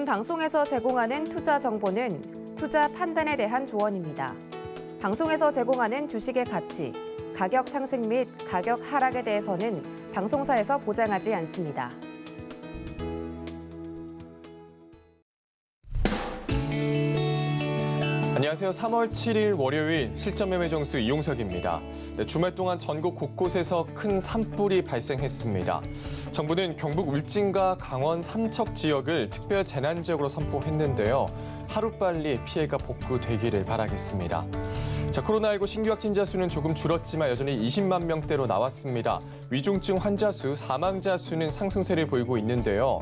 본 방송에서 제공하는 투자 정보는 투자 판단에 대한 조언입니다. 방송에서 제공하는 주식의 가치, 가격 상승 및 가격 하락에 대해서는 방송사에서 보장하지 않습니다. 안녕하세요. 3월 7일 월요일 실전 매매 정수 이용석입니다. 주말 동안 전국 곳곳에서 큰 산불이 발생했습니다. 정부는 경북 울진과 강원 삼척 지역을 특별 재난 지역으로 선포했는데요. 하루빨리 피해가 복구되기를 바라겠습니다. 코로나19 신규 확진자 수는 조금 줄었지만 여전히 20만 명대로 나왔습니다. 위중증 환자 수, 사망자 수는 상승세를 보이고 있는데요.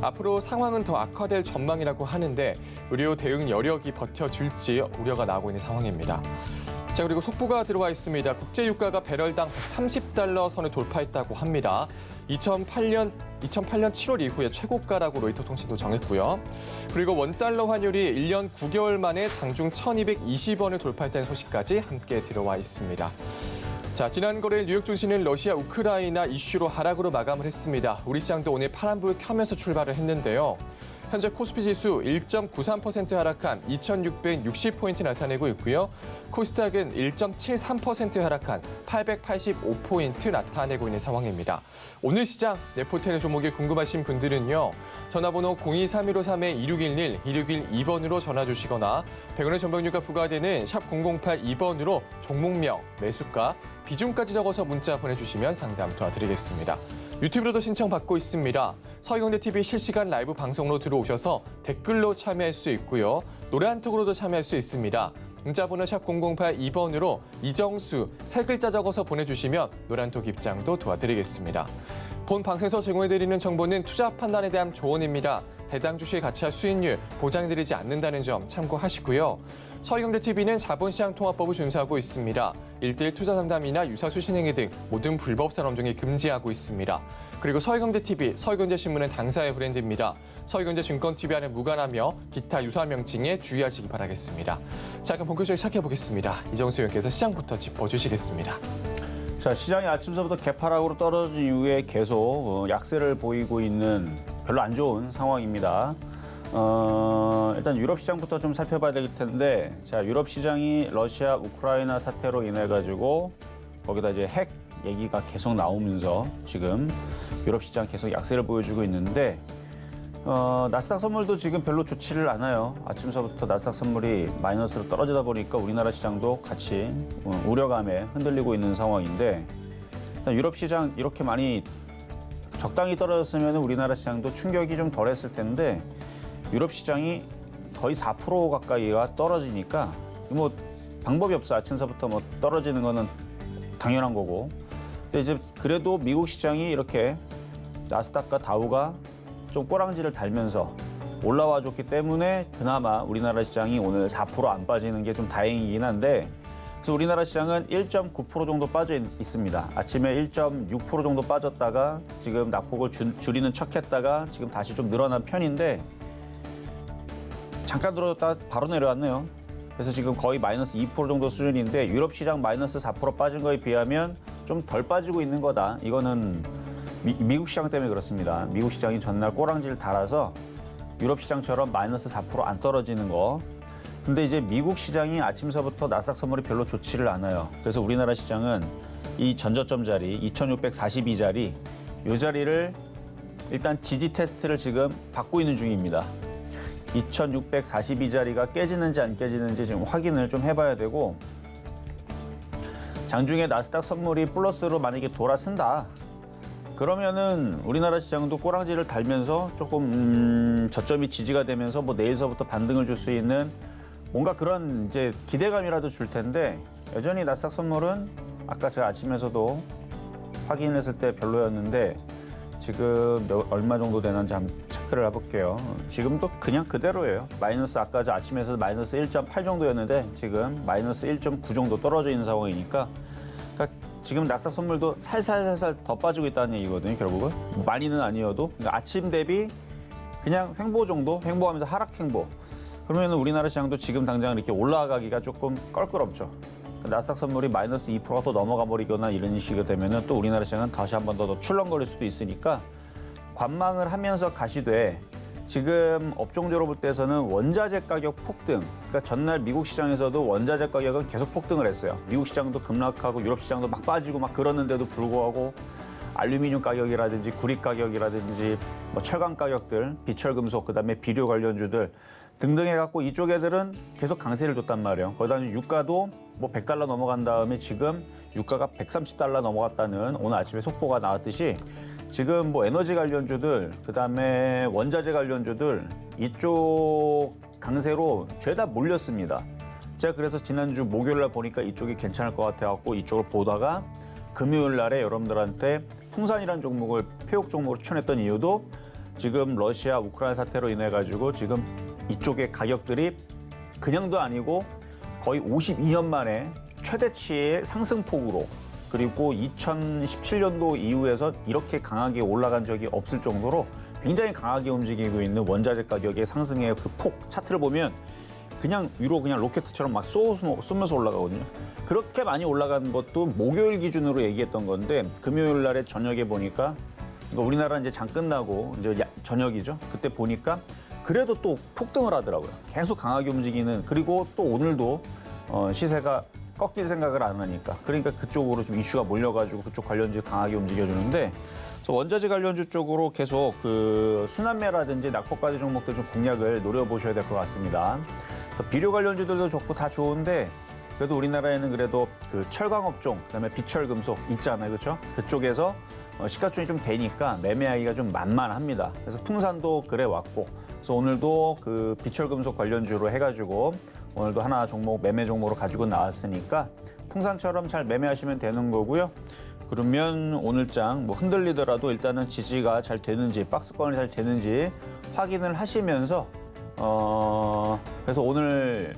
앞으로 상황은 더 악화될 전망이라고 하는데 의료 대응 여력이 버텨줄지 우려가 나오고 있는 상황입니다. 그리고 속보가 들어와 있습니다. 국제 유가가 배럴당 130달러 선을 돌파했다고 합니다. 2008년 7월 이후에 최고가라고 로이터 통신도 정했고요. 그리고 원달러 환율이 1년 9개월 만에 장중 1,220원을 돌파했다는 소식까지 함께 들어와 있습니다. 지난 거래일 뉴욕 증시는 러시아 우크라이나 이슈로 하락으로 마감을 했습니다. 우리 시장도 오늘 파란불 켜면서 출발을 했는데요. 현재 코스피 지수 1.93% 하락한 2,660포인트 나타내고 있고요. 코스닥은 1.73% 하락한 885포인트 나타내고 있는 상황입니다. 오늘 시장 레포트의 종목이 궁금하신 분들은요. 전화번호 023153-2611, 2612번으로 전화 주시거나 100원의 전방료가 부과되는 샵 0082번으로 종목명, 매수가, 비중까지 적어서 문자 보내주시면 상담 도와드리겠습니다. 유튜브로도 신청받고 있습니다. 서희경제TV 실시간 라이브 방송으로 들어오셔서 댓글로 참여할 수 있고요. 노래 한 톡으로도 참여할 수 있습니다. 문자번호 샵 0082번으로 이정수 세 글자 적어서 보내주시면 노래 한 톡 입장도 도와드리겠습니다. 본 방송에서 제공해드리는 정보는 투자 판단에 대한 조언입니다. 해당 주식의 가치와 수익률 보장드리지 않는다는 점 참고하시고요. 서희경제TV는 자본시장 통화법을 준수하고 있습니다. 1:1 투자 상담이나 유사수 신행위 등 모든 불법 산업 중에 금지하고 있습니다. 그리고 서희경제TV, 서희경제신문은 당사의 브랜드입니다. 서희경제증권TV와는 무관하며 기타 유사 명칭에 주의하시기 바라겠습니다. 그럼 본격적으로 시작해보겠습니다. 이정수 의원께서 시장부터 짚어주시겠습니다. 시장이 아침서부터 개파락으로 떨어진 이후에 계속 약세를 보이고 있는 별로 안 좋은 상황입니다. 일단 유럽 시장부터 좀 살펴봐야 될 텐데, 유럽 시장이 러시아 우크라이나 사태로 인해 가지고 거기다 이제 핵 얘기가 계속 나오면서 지금 유럽 시장 계속 약세를 보여주고 있는데, 나스닥 선물도 지금 별로 좋지를 않아요. 아침서부터 나스닥 선물이 마이너스로 떨어지다 보니까 우리나라 시장도 같이 우려감에 흔들리고 있는 상황인데, 일단 유럽 시장 이렇게 많이 적당히 떨어졌으면 우리나라 시장도 충격이 좀 덜했을 텐데, 유럽 시장이 거의 4% 가까이가 떨어지니까 뭐 방법이 없어. 아침서부터 뭐 떨어지는 거는 당연한 거고. 근데 이제 그래도 미국 시장이 이렇게 나스닥과 다우가 좀 꼬랑지를 달면서 올라와 줬기 때문에 그나마 우리나라 시장이 오늘 4% 안 빠지는 게 좀 다행이긴 한데, 그래서 우리나라 시장은 1.9% 정도 빠져 있습니다. 아침에 1.6% 정도 빠졌다가 지금 낙폭을 줄이는 척 했다가 지금 다시 좀 늘어난 편인데, 잠깐 들어갔다 바로 내려왔네요. 그래서 지금 거의 마이너스 2% 정도 수준인데, 유럽 시장 마이너스 4% 빠진 거에 비하면 좀 덜 빠지고 있는 거다. 이거는 미국 시장 때문에 그렇습니다. 미국 시장이 전날 꼬랑지를 달아서 유럽 시장처럼 마이너스 4% 안 떨어지는 거. 근데 이제 미국 시장이 아침서부터 나스닥 선물이 별로 좋지를 않아요. 그래서 우리나라 시장은 이 전저점 자리, 2642자리, 이 자리를 일단 지지 테스트를 지금 받고 있는 중입니다. 2642자리가 깨지는지 안 깨지는지 지금 확인을 좀 해봐야 되고, 장중에 나스닥 선물이 플러스로 만약에 돌아선다, 그러면은 우리나라 시장도 꼬랑지를 달면서 조금 저점이 지지가 되면서 뭐 내일서부터 반등을 줄 수 있는 뭔가 그런 이제 기대감이라도 줄 텐데, 여전히 나스닥 선물은 아까 제가 아침에서도 확인했을 때 별로였는데 지금 얼마 정도 되는지 한번 체크를 해볼게요. 지금도 그냥 그대로예요. 마이너스 아까 저 아침에서 마이너스 1.8 정도였는데 지금 마이너스 1.9 정도 떨어져 있는 상황이니까, 그러니까 지금 나스닥 선물도 살살살살 더 빠지고 있다는 얘기거든요. 결국은 많이는 아니어도, 그러니까 아침 대비 그냥 횡보 정도, 횡보하면서 하락 횡보. 그러면 우리나라 시장도 지금 당장 이렇게 올라가기가 조금 껄끄럽죠. 나스닥 선물이 마이너스 2%가 또 넘어가 버리거나 이런 식이 되면은 또 우리나라 시장은 다시 한 번 더 출렁거릴 수도 있으니까 관망을 하면서 가시되, 지금 업종적으로 볼 때에서는 원자재 가격 폭등, 그러니까 전날 미국 시장에서도 원자재 가격은 계속 폭등을 했어요. 미국 시장도 급락하고 유럽 시장도 막 빠지고 막 그러는데도 불구하고 알루미늄 가격이라든지 구리 가격이라든지 뭐 철강 가격들, 비철금속, 그다음에 비료 관련주들 등등 해갖고 이쪽 애들은 계속 강세를 줬단 말이에요. 거기다 유가도 뭐 $100 넘어간 다음에 지금 유가가 $130 넘어갔다는 오늘 아침에 속보가 나왔듯이 지금 뭐 에너지 관련주들, 그다음에 원자재 관련주들 이쪽 강세로 죄다 몰렸습니다. 제가 그래서 지난주 목요일 날 보니까 이쪽이 괜찮을 것 같아갖고 이쪽을 보다가 금요일 날에 여러분들한테 풍산이라는 종목을 폐역 종목으로 추천했던 이유도 지금 러시아 우크라이나 사태로 인해 가지고 지금 이쪽의 가격들이 그냥도 아니고 거의 52년 만에 최대치의 상승폭으로, 그리고 2017년도 이후에서 이렇게 강하게 올라간 적이 없을 정도로 굉장히 강하게 움직이고 있는 원자재 가격의 상승의 그 폭 차트를 보면 그냥 위로 그냥 로켓처럼 막 쏘면서 올라가거든요. 그렇게 많이 올라간 것도 목요일 기준으로 얘기했던 건데 금요일 날에 저녁에 보니까, 그러니까 우리나라 이제 장 끝나고 이제 저녁이죠. 그때 보니까 그래도 또 폭등을 하더라고요. 계속 강하게 움직이는, 그리고 또 오늘도 시세가 꺾일 생각을 안 하니까, 그러니까 그쪽으로 좀 이슈가 몰려가지고 그쪽 관련주 강하게 움직여주는데, 그래서 원자재 관련주 쪽으로 계속 그 순환매라든지 낙폭과대 종목들 좀 공략을 노려보셔야 될 것 같습니다. 비료 관련주들도 좋고 다 좋은데 그래도 우리나라에는 그래도 그 철강 업종, 그다음에 비철금속 있잖아요, 그렇죠? 그쪽에서 시가총이 좀 되니까 매매하기가 좀 만만합니다. 그래서 풍산도 그래 왔고, 그래서 오늘도 그 비철금속 관련주로 해가지고 오늘도 하나 종목 매매 종목으로 가지고 나왔으니까 풍산처럼 잘 매매하시면 되는 거고요. 그러면 오늘장 뭐 흔들리더라도 일단은 지지가 잘 되는지, 박스권이 잘 되는지 확인을 하시면서 그래서 오늘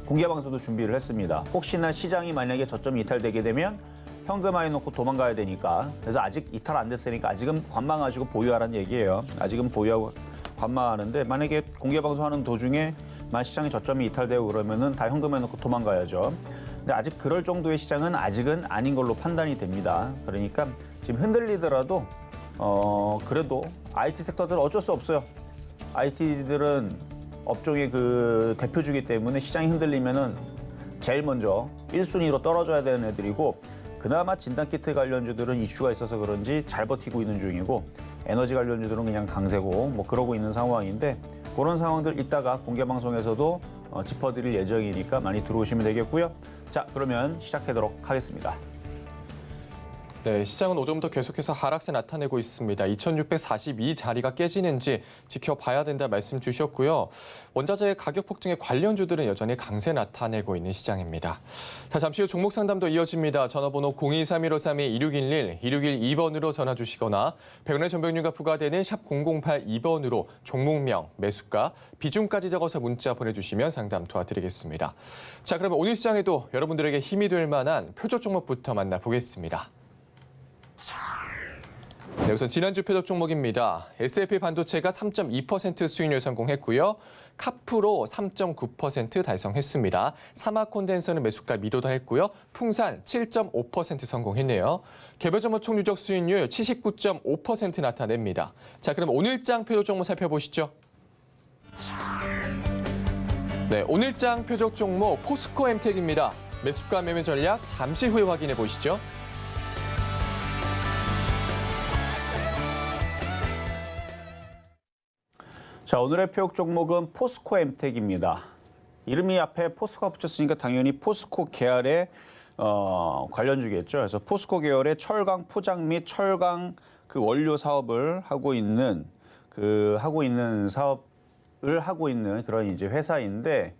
공개 방송도 준비를 했습니다. 혹시나 시장이 만약에 저점이 이탈되게 되면 현금화해 놓고 도망가야 되니까, 그래서 아직 이탈 안 됐으니까 아직은 관망하시고 보유하라는 얘기예요. 아직은 보유하고 관망하는데, 만약에 공개 방송하는 도중에 만 시장이 저점이 이탈되고 그러면은 다 현금해 놓고 도망가야죠. 근데 아직 그럴 정도의 시장은 아직은 아닌 걸로 판단이 됩니다. 그러니까 지금 흔들리더라도 그래도 IT 섹터들은 어쩔 수 없어요. IT들은 업종의 그 대표주기 때문에 시장이 흔들리면은 제일 먼저 1순위로 떨어져야 되는 애들이고, 그나마 진단키트 관련주들은 이슈가 있어서 그런지 잘 버티고 있는 중이고, 에너지 관련주들은 그냥 강세고 뭐 그러고 있는 상황인데, 그런 상황들 이따가 공개 방송에서도 짚어드릴 예정이니까 많이 들어오시면 되겠고요. 자, 그러면 시작하도록 하겠습니다. 네, 시장은 오전부터 계속해서 하락세 나타내고 있습니다. 2642자리가 깨지는지 지켜봐야 된다 말씀 주셨고요. 원자재 가격 폭등의 관련주들은 여전히 강세 나타내고 있는 시장입니다. 자, 잠시 후 종목 상담도 이어집니다. 전화번호 023153-2611, 2612번으로 전화 주시거나 100원의 전병료가 부과되는 샵 0082번으로 종목명, 매수가, 비중까지 적어서 문자 보내주시면 상담 도와드리겠습니다. 자, 그러면 오늘 시장에도 여러분들에게 힘이 될 만한 표적 종목부터 만나보겠습니다. 네, 우선 지난주 표적 종목입니다. SLP 반도체가 3.2% 수익률 성공했고요. 카프로 3.9% 달성했습니다. 사마콘덴서는 매수가 미도달했고요. 풍산 7.5% 성공했네요. 개별 종목 총 누적 수익률 79.5% 나타냅니다. 자, 그럼 오늘장 표적 종목 살펴보시죠. 네, 오늘장 표적 종목 포스코 엠텍입니다. 매수가 매매 전략 잠시 후에 확인해 보시죠. 자, 오늘의 표역 종목은 포스코 엠텍입니다. 이름이 앞에 포스코가 붙였으니까 당연히 포스코 계열의 관련주겠죠. 그래서 포스코 계열의 철강 포장 및 철강 그 원료 사업을 하고 있는 사업을 하고 있는 그런 이제 회사인데,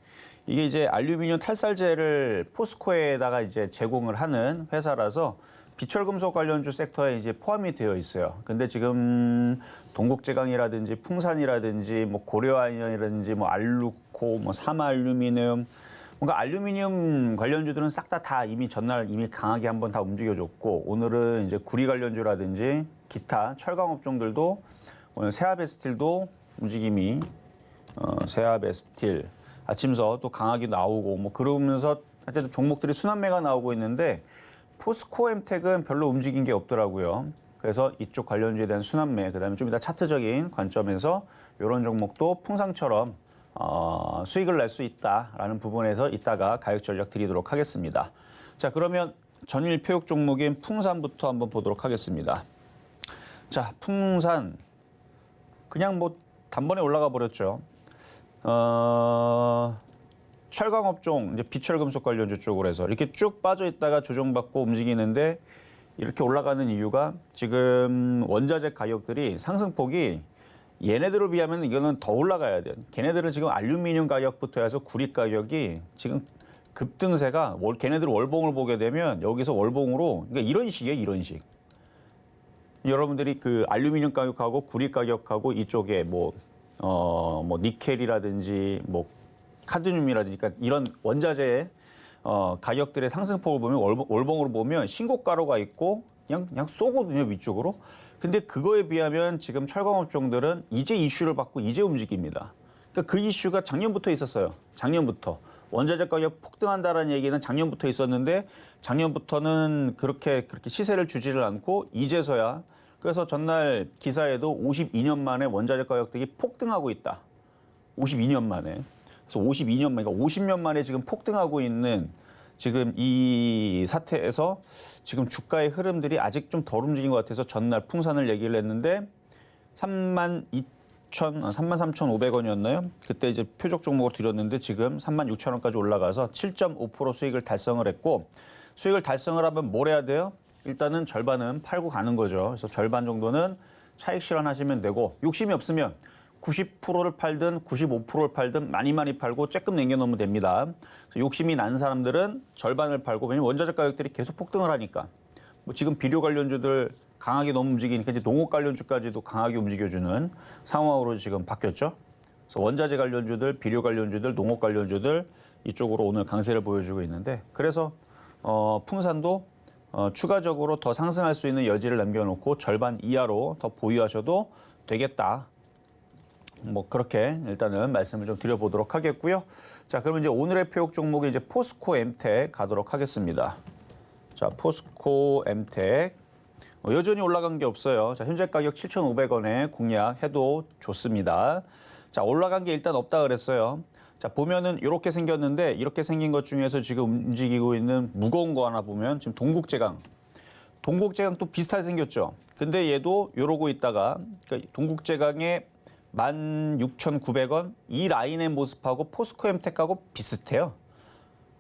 이게 이제 알루미늄 탈살제를 포스코에다가 이제 제공을 하는 회사라서 비철금속 관련주 섹터에 이제 포함이 되어 있어요. 근데 지금 동국제강이라든지 풍산이라든지 뭐 고려아이언이라든지 뭐 알루코, 뭐 사마알루미늄, 뭔가 알루미늄 관련주들은 싹 다 이미 전날 이미 강하게 한번 다 움직여줬고, 오늘은 이제 구리 관련주라든지 기타 철강 업종들도 오늘 세아베스틸도 움직임이 세아베스틸 아침서 또 강하게 나오고 뭐 그러면서 하여튼 종목들이 순환매가 나오고 있는데, 포스코 엠텍은 별로 움직인 게 없더라고요. 그래서 이쪽 관련주에 대한 순환매, 그다음에 좀 이따 차트적인 관점에서 이런 종목도 풍산처럼 수익을 낼 수 있다라는 부분에서 이따가 가격 전략 드리도록 하겠습니다. 자, 그러면 전일 표육 종목인 풍산부터 한번 보도록 하겠습니다. 자, 풍산 그냥 뭐 단번에 올라가 버렸죠. 철강업종, 이제 비철금속 관련주 쪽으로 해서 이렇게 쭉 빠져 있다가 조정받고 움직이는데 이렇게 올라가는 이유가 지금 원자재 가격들이 상승폭이 얘네들을 비하면 이거는 더 올라가야 돼요. 걔네들은 지금 알루미늄 가격부터 해서 구리 가격이 지금 급등세가 걔네들 월봉을 보게 되면 여기서 월봉으로 그러니까 이런 식이에요, 이런 식. 여러분들이 그 알루미늄 가격하고 구리 가격하고 이쪽에 뭐 니켈이라든지 뭐 카드뮴이라든지 그러니까 이런 원자재 가격들의 상승폭을 보면 월봉으로 보면 신고가로가 있고 그냥 쏘거든요, 위쪽으로. 근데 그거에 비하면 지금 철강업종들은 이제 이슈를 받고 이제 움직입니다. 그러니까 그 이슈가 작년부터 있었어요. 작년부터. 원자재 가격 폭등한다라는 얘기는 작년부터 있었는데 작년부터는 그렇게 시세를 주지를 않고 이제서야 그래서 전날 기사에도 52년 만에 원자재 가격들이 폭등하고 있다. 52년 만에. 그래서 52년 만에, 그러니까 50년 만에 지금 폭등하고 있는 지금 이 사태에서 지금 주가의 흐름들이 아직 좀 덜 움직인 것 같아서 전날 풍산을 얘기를 했는데 33,500원이었나요? 그때 이제 표적 종목을 드렸는데 지금 36,000원까지 올라가서 7.5% 수익을 달성을 했고 수익을 달성을 하면 뭘 해야 돼요? 일단은 절반은 팔고 가는 거죠. 그래서 절반 정도는 차익 실현하시면 되고 욕심이 없으면 90%를 팔든 95%를 팔든 많이 팔고 쬐끔 남겨놓으면 됩니다. 욕심이 난 사람들은 절반을 팔고 왜냐면 원자재 가격들이 계속 폭등을 하니까 뭐 지금 비료 관련주들 강하게 너무 움직이니까 이제 농업 관련주까지도 강하게 움직여주는 상황으로 지금 바뀌었죠. 그래서 원자재 관련주들, 비료 관련주들, 농업 관련주들 이쪽으로 오늘 강세를 보여주고 있는데 그래서 풍산도 추가적으로 더 상승할 수 있는 여지를 남겨놓고 절반 이하로 더 보유하셔도 되겠다. 뭐 그렇게 일단은 말씀을 좀 드려보도록 하겠고요. 자, 그러면 이제 오늘의 표역 종목이 이제 포스코 엠텍 가도록 하겠습니다. 자, 포스코 엠텍 여전히 올라간 게 없어요. 자, 현재 가격 7,500원에 공략해도 좋습니다. 자, 올라간 게 일단 없다 그랬어요. 자, 보면은 이렇게 생겼는데 이렇게 생긴 것 중에서 지금 움직이고 있는 무거운 거 하나 보면 지금 동국제강. 동국제강 또 비슷하게 생겼죠. 근데 얘도 이러고 있다가 그러니까 동국제강의 16,900원 이 라인의 모습하고 포스코 엠텍하고 비슷해요.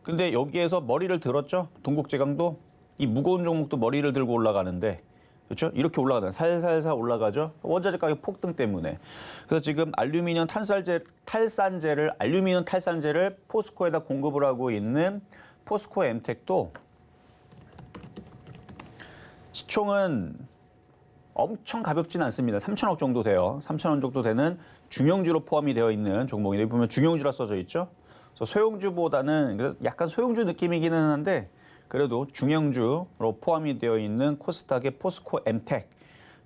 근데 여기에서 머리를 들었죠. 동국제강도 이 무거운 종목도 머리를 들고 올라가는데 그렇죠? 이렇게 올라가잖아요. 살살살 올라가죠. 원자재 가격 폭등 때문에. 그래서 지금 알루미늄 탈산제를 포스코에다 공급을 하고 있는 포스코 엠텍도 시총은 엄청 가볍진 않습니다. 3천억 정도 돼요. 3천원 정도 되는 중형주로 포함이 되어 있는 종목인데 여기 보면 중형주라 써져 있죠. 그래서 소형주보다는 약간 소형주 느낌이기는 한데 그래도 중형주로 포함이 되어 있는 코스닥의 포스코 엠텍.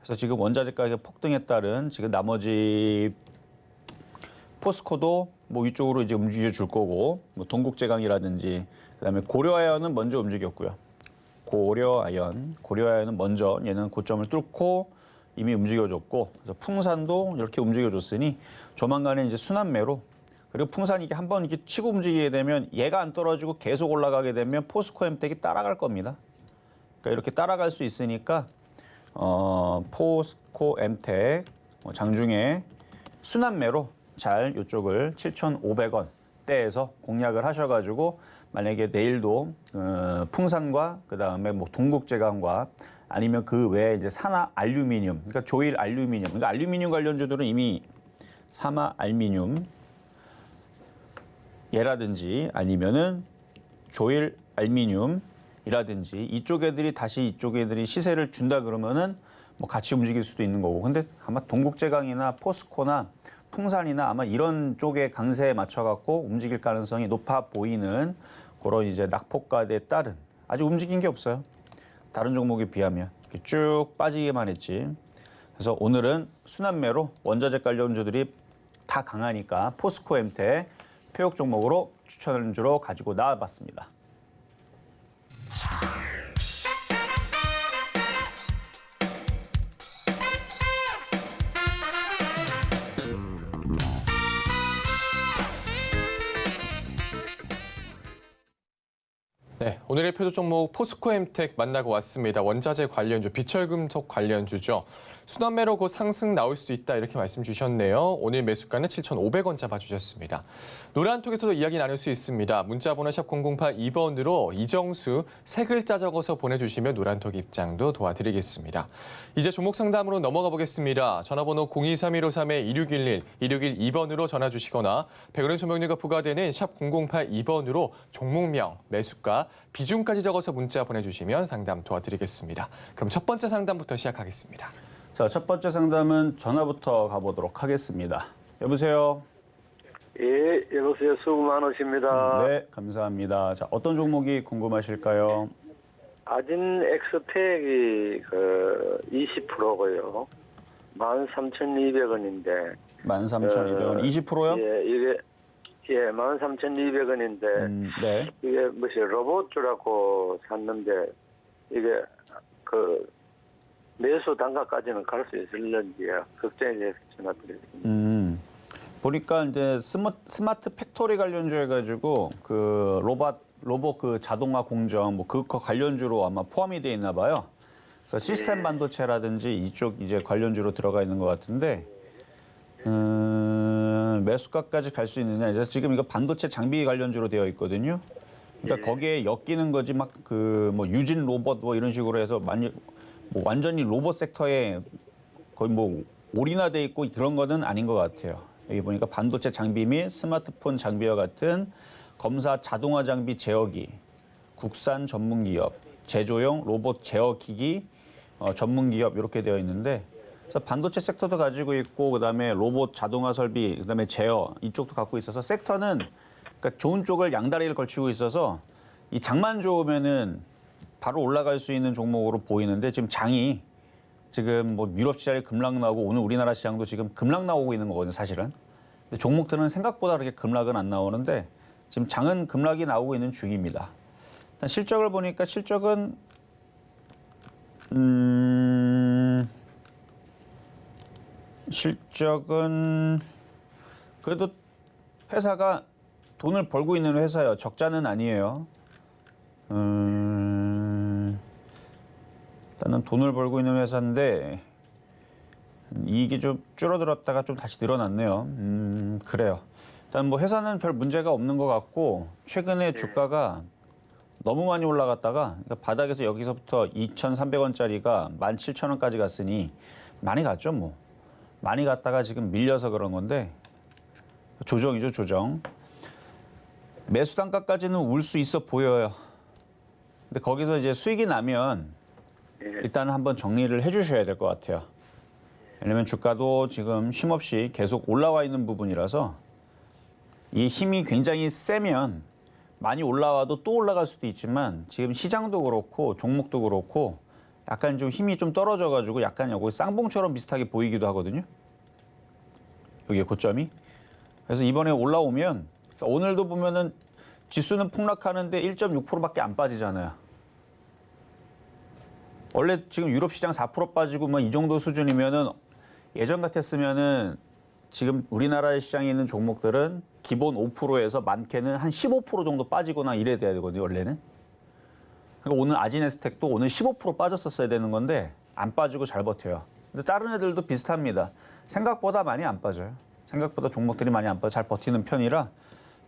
그래서 지금 원자재 가격 폭등에 따른 지금 나머지 포스코도 뭐 위쪽으로 이제 움직여 줄 거고 뭐 동국제강이라든지 그다음에 고려아연은 먼저 움직였고요. 고려아연은 먼저 얘는 고점을 뚫고 이미 움직여줬고 그래서 풍산도 이렇게 움직여줬으니 조만간에 이제 순환매로 그리고 풍산이 이게 한번 이렇게 치고 움직이게 되면 얘가 안 떨어지고 계속 올라가게 되면 포스코 엠텍이 따라갈 겁니다. 그러니까 이렇게 따라갈 수 있으니까 포스코 엠텍 장중에 순환매로 잘 이쪽을 7,500원 대에서 공략을 하셔가지고 만약에 내일도 풍산과 그다음에 뭐 동국제강과 아니면 그 외에 이제 산화 알루미늄, 그러니까 조일 알루미늄, 그러니까 알루미늄 관련주들은 이미 산화 알루미늄 얘라든지 아니면은 조일 알루미늄이라든지 이쪽 애들이 다시 이쪽 애들이 시세를 준다 그러면은 뭐 같이 움직일 수도 있는 거고. 근데 아마 동국제강이나 포스코나 풍산이나 아마 이런 쪽의 강세에 맞춰 갖고 움직일 가능성이 높아 보이는 그런 이제 낙폭과대에 따른 아직 움직인 게 없어요. 다른 종목에 비하면 이렇게 쭉 빠지기만 했지. 그래서 오늘은 순환매로 원자재 관련주들이 다 강하니까 포스코 엠텍 표역 종목으로 추천을 주로 가지고 나와봤습니다. 오늘의 표조 종목 포스코엠텍 만나고 왔습니다. 원자재 관련주, 비철금속 관련주죠. 순환매로 곧 상승 나올 수 있다 이렇게 말씀 주셨네요. 오늘 매수가는 7,500원 잡아주셨습니다. 노란톡에서도 이야기 나눌 수 있습니다. 문자번호 샵 0082번으로 이정수 세 글자 적어서 보내주시면 노란톡 입장도 도와드리겠습니다. 이제 종목 상담으로 넘어가 보겠습니다. 전화번호 023153-2611, 2612번으로 전화 주시거나 100원의 소명료가 부과되는 샵 0082번으로 종목명, 매수가, 비중까지 적어서 문자 보내주시면 상담 도와드리겠습니다. 그럼 첫 번째 상담부터 시작하겠습니다. 자, 첫 번째 상담은 전화부터 가보도록 하겠습니다. 여보세요? 예, 여보세요. 수고 많으십니다. 네, 감사합니다. 자, 어떤 종목이 궁금하실까요? 아진 엑스팩이 20%고요. 13,200원인데. 13,200원, 20%요? 예, 이게 13,200원인데 네. 이게 무슨 로봇주라고 샀는데 이게 매수 단가까지는 갈 수 있을런지요. 걱정이 돼서 전화드렸습니다. 보니까 이제 스마트 팩토리 관련주 해가지고 그 로봇 그 자동화 공정 뭐 그거 관련주로 아마 포함이 돼 있나 봐요. 그래서 시스템 반도체라든지 이쪽 이제 관련주로 들어가 있는 것 같은데 매수가까지 갈 수 있느냐? 이제 지금 이거 반도체 장비 관련주로 되어 있거든요. 그러니까 거기에 엮이는 거지 막 그 뭐 유진 로봇 뭐 이런 식으로 해서 뭐 완전히 로봇 섹터에 거의 뭐 올인화돼 있고 그런 거는 아닌 것 같아요. 여기 보니까 반도체 장비 및 스마트폰 장비와 같은 검사 자동화 장비 제어기, 국산 전문 기업, 제조용 로봇 제어 기기 전문 기업 이렇게 되어 있는데 그래서 반도체 섹터도 가지고 있고 그다음에 로봇 자동화 설비, 그다음에 제어 이쪽도 갖고 있어서 섹터는 그러니까 좋은 쪽을 양다리를 걸치고 있어서 이 장만 좋으면은 바로 올라갈 수 있는 종목으로 보이는데 지금 장이 지금 뭐 유럽 시장이 급락 나오고 오늘 우리나라 시장도 지금 급락 나오고 있는 거거든요, 사실은. 근데 종목들은 생각보다 그렇게 급락은 안 나오는데 지금 장은 급락이 나오고 있는 중입니다. 일단 실적을 보니까 실적은 그래도 회사가 돈을 벌고 있는 회사예요. 적자는 아니에요. 일단은 돈을 벌고 있는 회사인데 이익이 좀 줄어들었다가 좀 다시 늘어났네요. 그래요. 일단 뭐 회사는 별 문제가 없는 것 같고 최근에 주가가 너무 많이 올라갔다가 그러니까 바닥에서 여기서부터 2,300원짜리가 17,000원까지 갔으니 많이 갔죠 뭐. 많이 갔다가 지금 밀려서 그런 건데 조정이죠, 조정. 매수 단가까지는 올 수 있어 보여요. 근데 거기서 이제 수익이 나면 일단 한번 정리를 해주셔야 될 것 같아요. 왜냐면 주가도 지금 쉼없이 계속 올라와 있는 부분이라서 이 힘이 굉장히 세면 많이 올라와도 또 올라갈 수도 있지만 지금 시장도 그렇고 종목도 그렇고 약간 좀 힘이 좀 떨어져가지고 약간 여기 쌍봉처럼 비슷하게 보이기도 하거든요. 여기에 고점이. 그래서 이번에 올라오면 오늘도 보면은 지수는 폭락하는데 1.6%밖에 안 빠지잖아요. 원래 지금 유럽 시장 4% 빠지고 뭐 이 정도 수준이면은 예전 같았으면은 지금 우리나라 시장에 있는 종목들은 기본 5%에서 많게는 한 15% 정도 빠지거나 이래야 되거든요, 원래는. 그러니까 오늘 아진에스텍도 오늘 15% 빠졌었어야 되는 건데 안 빠지고 잘 버텨요. 근데 다른 애들도 비슷합니다. 생각보다 많이 안 빠져요. 생각보다 종목들이 많이 안 빠져 잘 버티는 편이라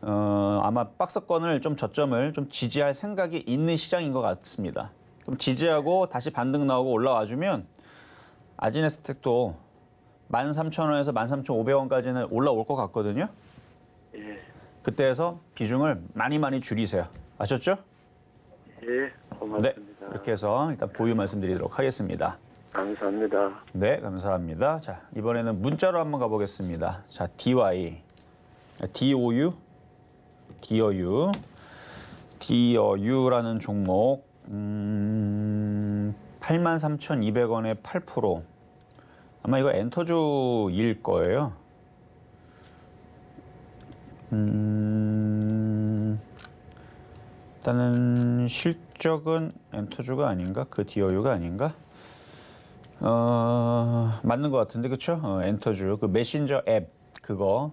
아마 박스권을 좀 저점을 좀 지지할 생각이 있는 시장인 것 같습니다. 그럼 지지하고 다시 반등 나오고 올라와주면 아진에스텍도 13,000원에서 13,500원까지는 올라올 것 같거든요. 예, 그때에서 비중을 많이 줄이세요. 아셨죠? 예, 고맙습니다. 네, 이렇게 해서 일단 보유 말씀드리도록 하겠습니다. 감사합니다. 네, 감사합니다. 자, 이번에는 문자로 한번 가보겠습니다. 자, DOU라는 종목 83,200원에 8%. 아마 이거 엔터주일 거예요. 일단은 실적은 엔터주가 아닌가? 그 DOU가 아닌가? 맞는 것 같은데, 그쵸? 엔터주. 그 메신저 앱, 그거.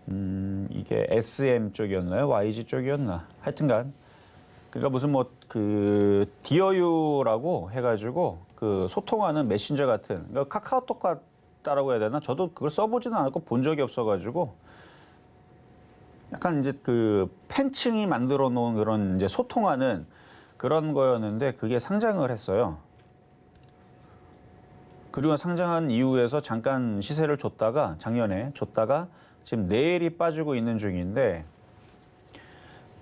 이게 SM 쪽이었나요? YG 쪽이었나? 하여튼간. 그러니까 무슨 뭐 그 디어유라고 해가지고 그 소통하는 메신저 같은 그러니까 카카오톡 같다라고 해야 되나? 저도 그걸 써보지는 않았고 본 적이 없어가지고 약간 이제 그 팬층이 만들어 놓은 그런 이제 소통하는 그런 거였는데 그게 상장을 했어요. 그리고 상장한 이후에서 잠깐 시세를 줬다가 작년에 줬다가 지금 내일이 빠지고 있는 중인데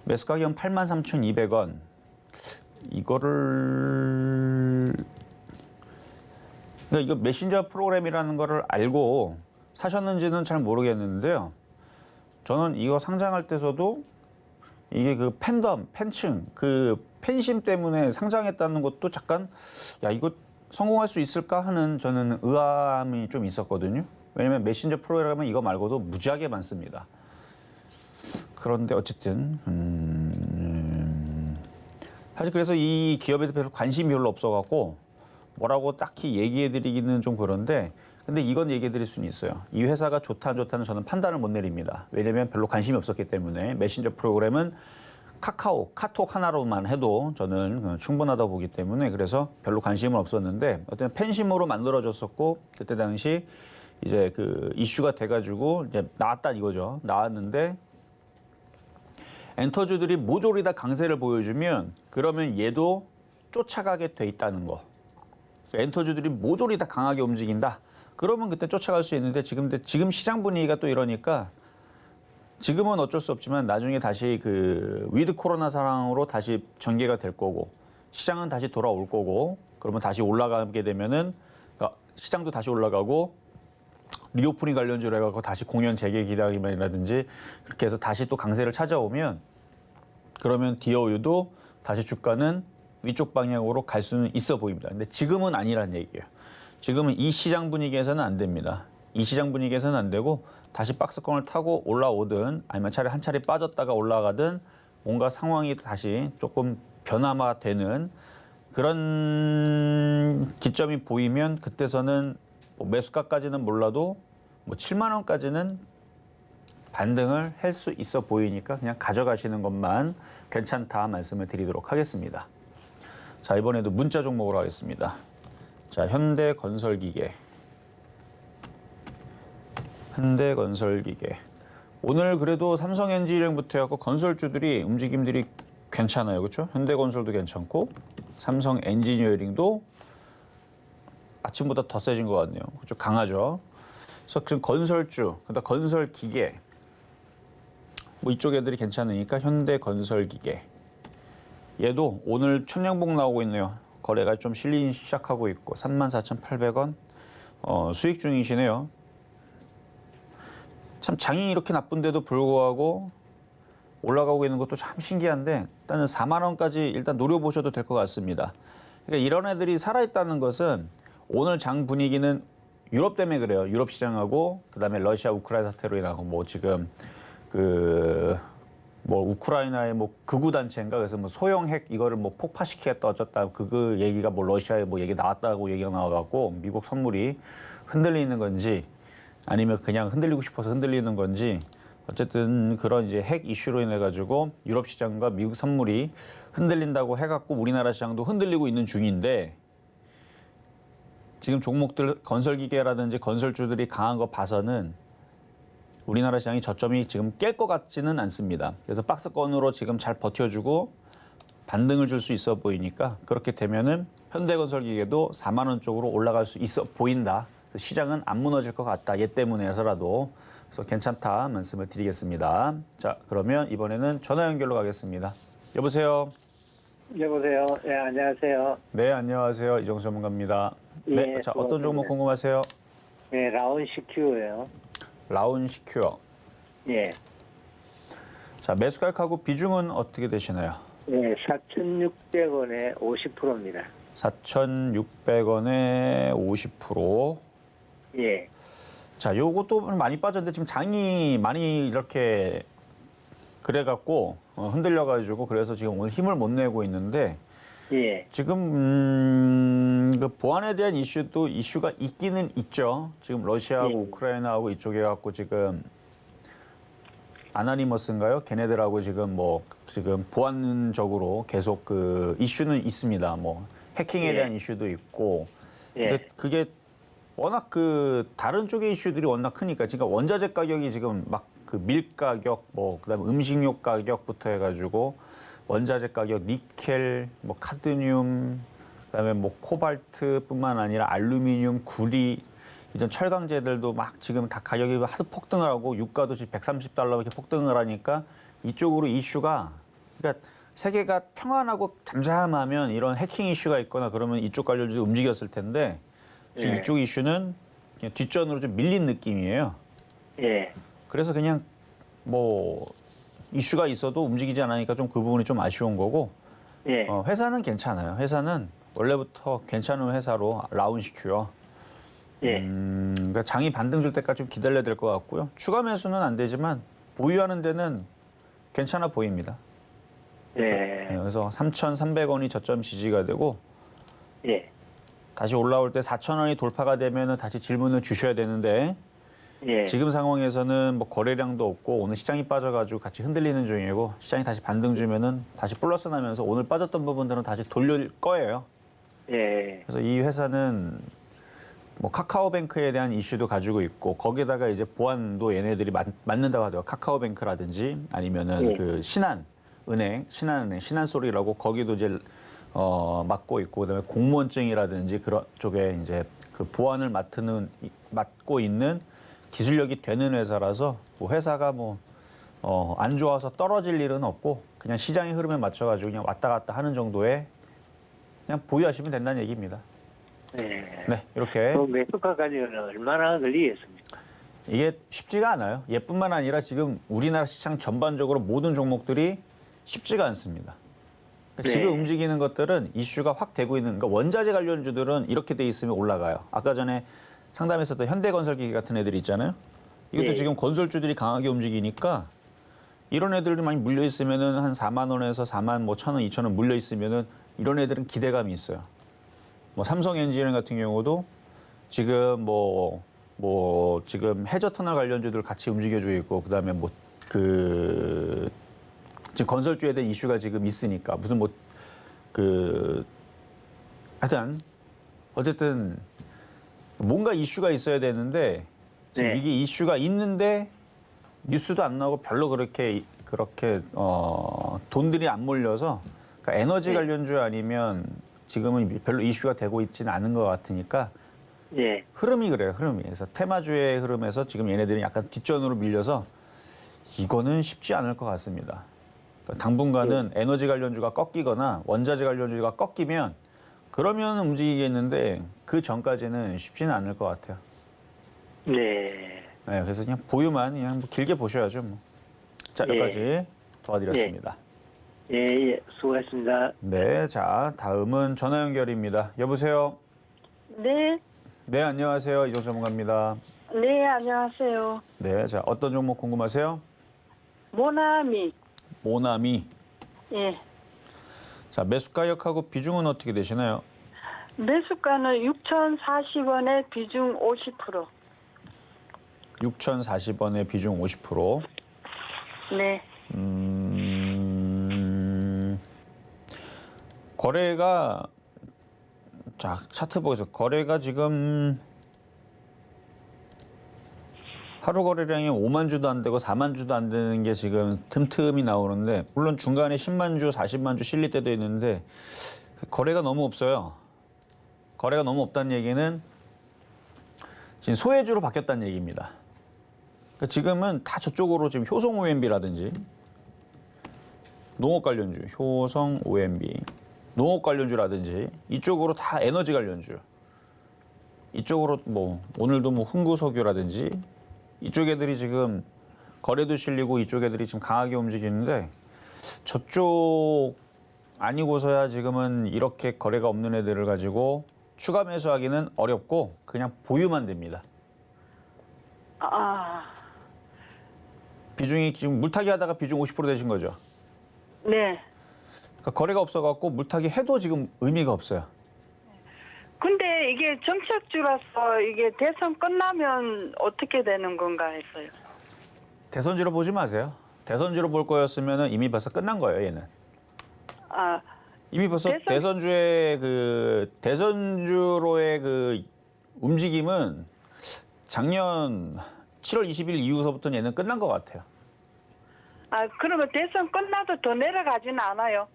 매수 가격은 83,200원. 이거를 그러니까 이거 메신저 프로그램이라는 거를 알고 사셨는지는 잘 모르겠는데요. 저는 이거 상장할 때서도 이게 그 팬덤, 팬층, 그 팬심 때문에 상장했다는 것도 잠깐 야 이거 성공할 수 있을까 하는 저는 의아함이 좀 있었거든요. 왜냐면 메신저 프로그램은 이거 말고도 무지하게 많습니다. 그런데 어쨌든 사실 그래서 이 기업에 별로 관심이 별로 없어갖고 뭐라고 딱히 얘기해드리기는 좀 그런데 근데 이건 얘기해드릴 수는 있어요. 이 회사가 좋다 안 좋다는 저는 판단을 못 내립니다. 왜냐면 별로 관심이 없었기 때문에 메신저 프로그램은 카톡 하나로만 해도 저는 충분하다고 보기 때문에 그래서 별로 관심은 없었는데 어떤 팬심으로 만들어졌었고 그때 당시 이제 그 이슈가 돼가지고 이제 나왔다 이거죠. 나왔는데 엔터주들이 모조리 다 강세를 보여주면 그러면 얘도 쫓아가게 돼 있다는 거. 엔터주들이 모조리 다 강하게 움직인다. 그러면 그때 쫓아갈 수 있는데 지금 시장 분위기가 또 이러니까 지금은 어쩔 수 없지만 나중에 다시 그 위드 코로나 상황으로 다시 전개가 될 거고 시장은 다시 돌아올 거고 그러면 다시 올라가게 되면은 그러니까 시장도 다시 올라가고 리오프닝 관련주로 해갖고 다시 공연 재개 기대기만이라든지 그렇게 해서 다시 또 강세를 찾아오면 그러면 디어유도 다시 주가는 위쪽 방향으로 갈 수는 있어 보입니다. 근데 지금은 아니란 얘기예요. 지금은 이 시장 분위기에서는 안 됩니다. 이 시장 분위기에서는 안 되고 다시 박스권을 타고 올라오든 아니면 한 차례 빠졌다가 올라가든 뭔가 상황이 다시 조금 변화되는 그런 기점이 보이면 그때서는 뭐 매수가까지는 몰라도 뭐 7만 원까지는 반등을 할 수 있어 보이니까 그냥 가져가시는 것만 괜찮다 말씀을 드리도록 하겠습니다. 자, 이번에도 문자 종목으로 하겠습니다. 자, 현대건설기계. 오늘 그래도 삼성엔지니어링부터 해갖고 건설주들이 움직임들이 괜찮아요. 그렇죠? 현대건설도 괜찮고 삼성엔지니어링도 아침보다 더 세진 것 같네요. 좀 강하죠. 그래서 지금 건설주, 그다음 건설기계, 뭐 이쪽 애들이 괜찮으니까 현대건설기계. 얘도 오늘 천냥봉 나오고 있네요. 거래가 좀 실리기 시작하고 있고 34,800원 수익 중이시네요. 참 장이 이렇게 나쁜데도 불구하고 올라가고 있는 것도 참 신기한데 일단은 4만 원까지 일단 노려보셔도 될 것 같습니다. 그러니까 이런 애들이 살아있다는 것은 오늘 장 분위기는 유럽 때문에 그래요. 유럽 시장하고 그다음에 러시아 우크라이나 사태로 인하고 뭐 지금 뭐 우크라이나의 뭐 극우 단체인가 그래서 뭐 소형 핵 이거를 뭐 폭파시키겠다 어쩌다 그 얘기가 뭐 러시아에 뭐 얘기 나왔다고 얘기가 나와갖고 미국 선물이 흔들리는 건지 아니면 그냥 흔들리고 싶어서 흔들리는 건지 어쨌든 그런 이제 핵 이슈로 인해 가지고 유럽 시장과 미국 선물이 흔들린다고 해갖고 우리나라 시장도 흔들리고 있는 중인데 지금 종목들 건설기계라든지 건설주들이 강한 거 봐서는 우리나라 시장이 저점이 지금 깰 것 같지는 않습니다. 그래서 박스권으로 지금 잘 버텨주고 반등을 줄 수 있어 보이니까 그렇게 되면은 현대건설기계도 4만 원 쪽으로 올라갈 수 있어 보인다. 그래서 시장은 안 무너질 것 같다. 얘 때문에서라도. 그래서 괜찮다 말씀을 드리겠습니다. 자, 그러면 이번에는 전화 연결로 가겠습니다. 여보세요. 여보세요. 네, 안녕하세요. 네, 안녕하세요. 이정수 전문가입니다. 예, 네, 자, 어떤 종목 궁금하세요? 네, 라운시큐예요. 라운시큐어. 예. 자, 매수가격하고 비중은 어떻게 되시나요? 네, 4,600원에 50%입니다. 4,600원에 50%. 예. 자, 요것도 많이 빠졌는데 지금 장이 많이 이렇게 그래갖고 흔들려가지고 그래서 지금 오늘 힘을 못 내고 있는데 예. 지금 그 보안에 대한 이슈가 있기는 있죠. 지금 러시아하고 예. 우크라이나하고 이쪽에 갖고 지금 아나니머스인가요? 걔네들하고 지금 보안적으로 계속 그 이슈는 있습니다. 뭐 해킹에 예. 대한 이슈도 있고. 예. 근데 그게 워낙 그 다른 쪽의 이슈들이 워낙 크니까 지금 원자재 가격이 지금 막 그 밀 가격 뭐 그다음에 음식료 가격부터 해가지고 원자재 가격, 니켈, 뭐 카드뮴, 그다음에 뭐 코발트뿐만 아니라 알루미늄, 구리 이런 철강제들도 막 지금 다 가격이 하도 폭등을 하고 유가도 지금 $130 이렇게 폭등을 하니까 이쪽으로 이슈가 그러니까 세계가 평안하고 잠잠하면 이런 해킹 이슈가 있거나 그러면 이쪽 관련주도 움직였을 텐데 지금 예. 이쪽 이슈는 그냥 뒷전으로 좀 밀린 느낌이에요. 예. 그래서 그냥 뭐 이슈가 있어도 움직이지 않으니까 좀 그 부분이 좀 아쉬운 거고 예. 회사는 괜찮아요. 회사는 원래부터 괜찮은 회사로 라운시큐어. 예. 그러니까 장이 반등 줄 때까지 좀 기다려야 될 것 같고요. 추가 매수는 안 되지만 보유하는 데는 괜찮아 보입니다. 예. 그래서 3,300원이 저점 지지가 되고 예. 다시 올라올 때 4,000원이 돌파가 되면은 다시 질문을 주셔야 되는데 예. 지금 상황에서는 뭐 거래량도 없고 오늘 시장이 빠져가지고 같이 흔들리는 중이고 시장이 다시 반등 주면은 다시 플러스 나면서 오늘 빠졌던 부분들은 다시 돌릴 거예요. 예. 그래서 이 회사는 뭐 카카오뱅크에 대한 이슈도 가지고 있고 거기에다가 이제 보안도 얘네들이 맞는다고 하더라고요. 카카오뱅크라든지 아니면은 예. 그 신한은행, 신한솔이라고 거기도 이제 맡고 있고 그다음에 공무원증이라든지 그런 쪽에 이제 그 보안을 맡고 있는 기술력이 되는 회사라서 뭐 회사가 뭐 안 좋아서 떨어질 일은 없고 그냥 시장의 흐름에 맞춰가지고 그냥 왔다 갔다 하는 정도의 그냥 보유하시면 된다는 얘기입니다. 예. 네, 이렇게 그 매수가까지는 얼마나 걸리겠습니까? 이게 쉽지가 않아요. 얘뿐만 아니라 지금 우리나라 시장 전반적으로 모든 종목들이 쉽지가 않습니다. 그러니까 네. 지금 움직이는 것들은 이슈가 확 되고 있는 그러니까 원자재 관련주들은 이렇게 돼 있으면 올라가요. 아까 전에 상담했었던 현대건설기기 같은 애들이 있잖아요. 이것도 네. 지금 건설주들이 강하게 움직이니까 이런 애들이 많이 물려 있으면은 한 4만 원에서 4만 뭐 1,000원, 2,000원 물려 있으면은 이런 애들은 기대감이 있어요. 뭐 삼성 엔지니어링 같은 경우도 지금 뭐 지금 해저터널 관련주들 같이 움직여주고 있고 그다음에 뭐 그 지금 건설주에 대한 이슈가 지금 있으니까 무슨 뭐 그 하여튼 어쨌든 뭔가 이슈가 있어야 되는데 지금 네. 이게 이슈가 있는데 뉴스도 안 나오고 별로 그렇게 돈들이 안 몰려서 그러니까 에너지 네. 관련주 아니면 지금은 별로 이슈가 되고 있지는 않은 것 같으니까 예. 흐름이 그래요. 흐름이. 그래서 테마주의 흐름에서 지금 얘네들이 약간 뒷전으로 밀려서 이거는 쉽지 않을 것 같습니다. 그러니까 당분간은 에너지 관련주가 꺾이거나 원자재 관련주가 꺾이면 그러면 움직이겠는데 그 전까지는 쉽지는 않을 것 같아요. 네. 네, 그래서 그냥 보유만 그냥 뭐 길게 보셔야죠. 뭐. 자, 예. 여기까지 도와드렸습니다. 예, 예. 수고하셨습니다. 네, 자 다음은 전화 연결입니다. 여보세요. 네, 네, 안녕하세요. 이종 전문가입니다. 네, 안녕하세요. 네, 자 어떤 종목 궁금하세요? 모나미, 모나미. 예. 자 매수가격하고 비중은 어떻게 되시나요? 매수가는 6,040원에 비중 50%. 6,040원에 비중 50%. 네, 거래가 자 차트 보세요. 거래가 지금 하루 거래량이 5만 주도 안 되고 4만 주도 안 되는 게 지금 틈틈이 나오는데 물론 중간에 10만 주, 40만 주 실릴 때도 있는데 거래가 너무 없어요. 거래가 너무 없다는 얘기는 지금 소외주로 바뀌었다는 얘기입니다. 그러니까 지금은 다 저쪽으로 지금 효성 OMB라든지 농업 관련주, 효성 OMB, 농업 관련주라든지 이쪽으로 다 에너지 관련주. 이쪽으로 뭐 오늘도 뭐 흥구석유라든지 이쪽 애들이 지금 거래도 실리고 이쪽 애들이 지금 강하게 움직이는데 저쪽 아니고서야 지금은 이렇게 거래가 없는 애들을 가지고 추가 매수하기는 어렵고 그냥 보유만 됩니다. 아, 비중이 지금 물타기 하다가 비중 50% 되신 거죠. 네. 그러니까 거래가 없어갖고 물타기 해도 지금 의미가 없어요. 근데 이게 정책주라서 이게 대선 끝나면 어떻게 되는 건가 했어요. 대선주로 보지 마세요. 대선주로 볼 거였으면 이미 벌써 끝난 거예요, 얘는. 아, 이미 벌써 대선주의 그 대선주로의 그 움직임은 작년 7월 20일 이후서부터는 얘는 끝난 것 같아요. 그러면 대선 끝나도 더 내려가지는 않아요?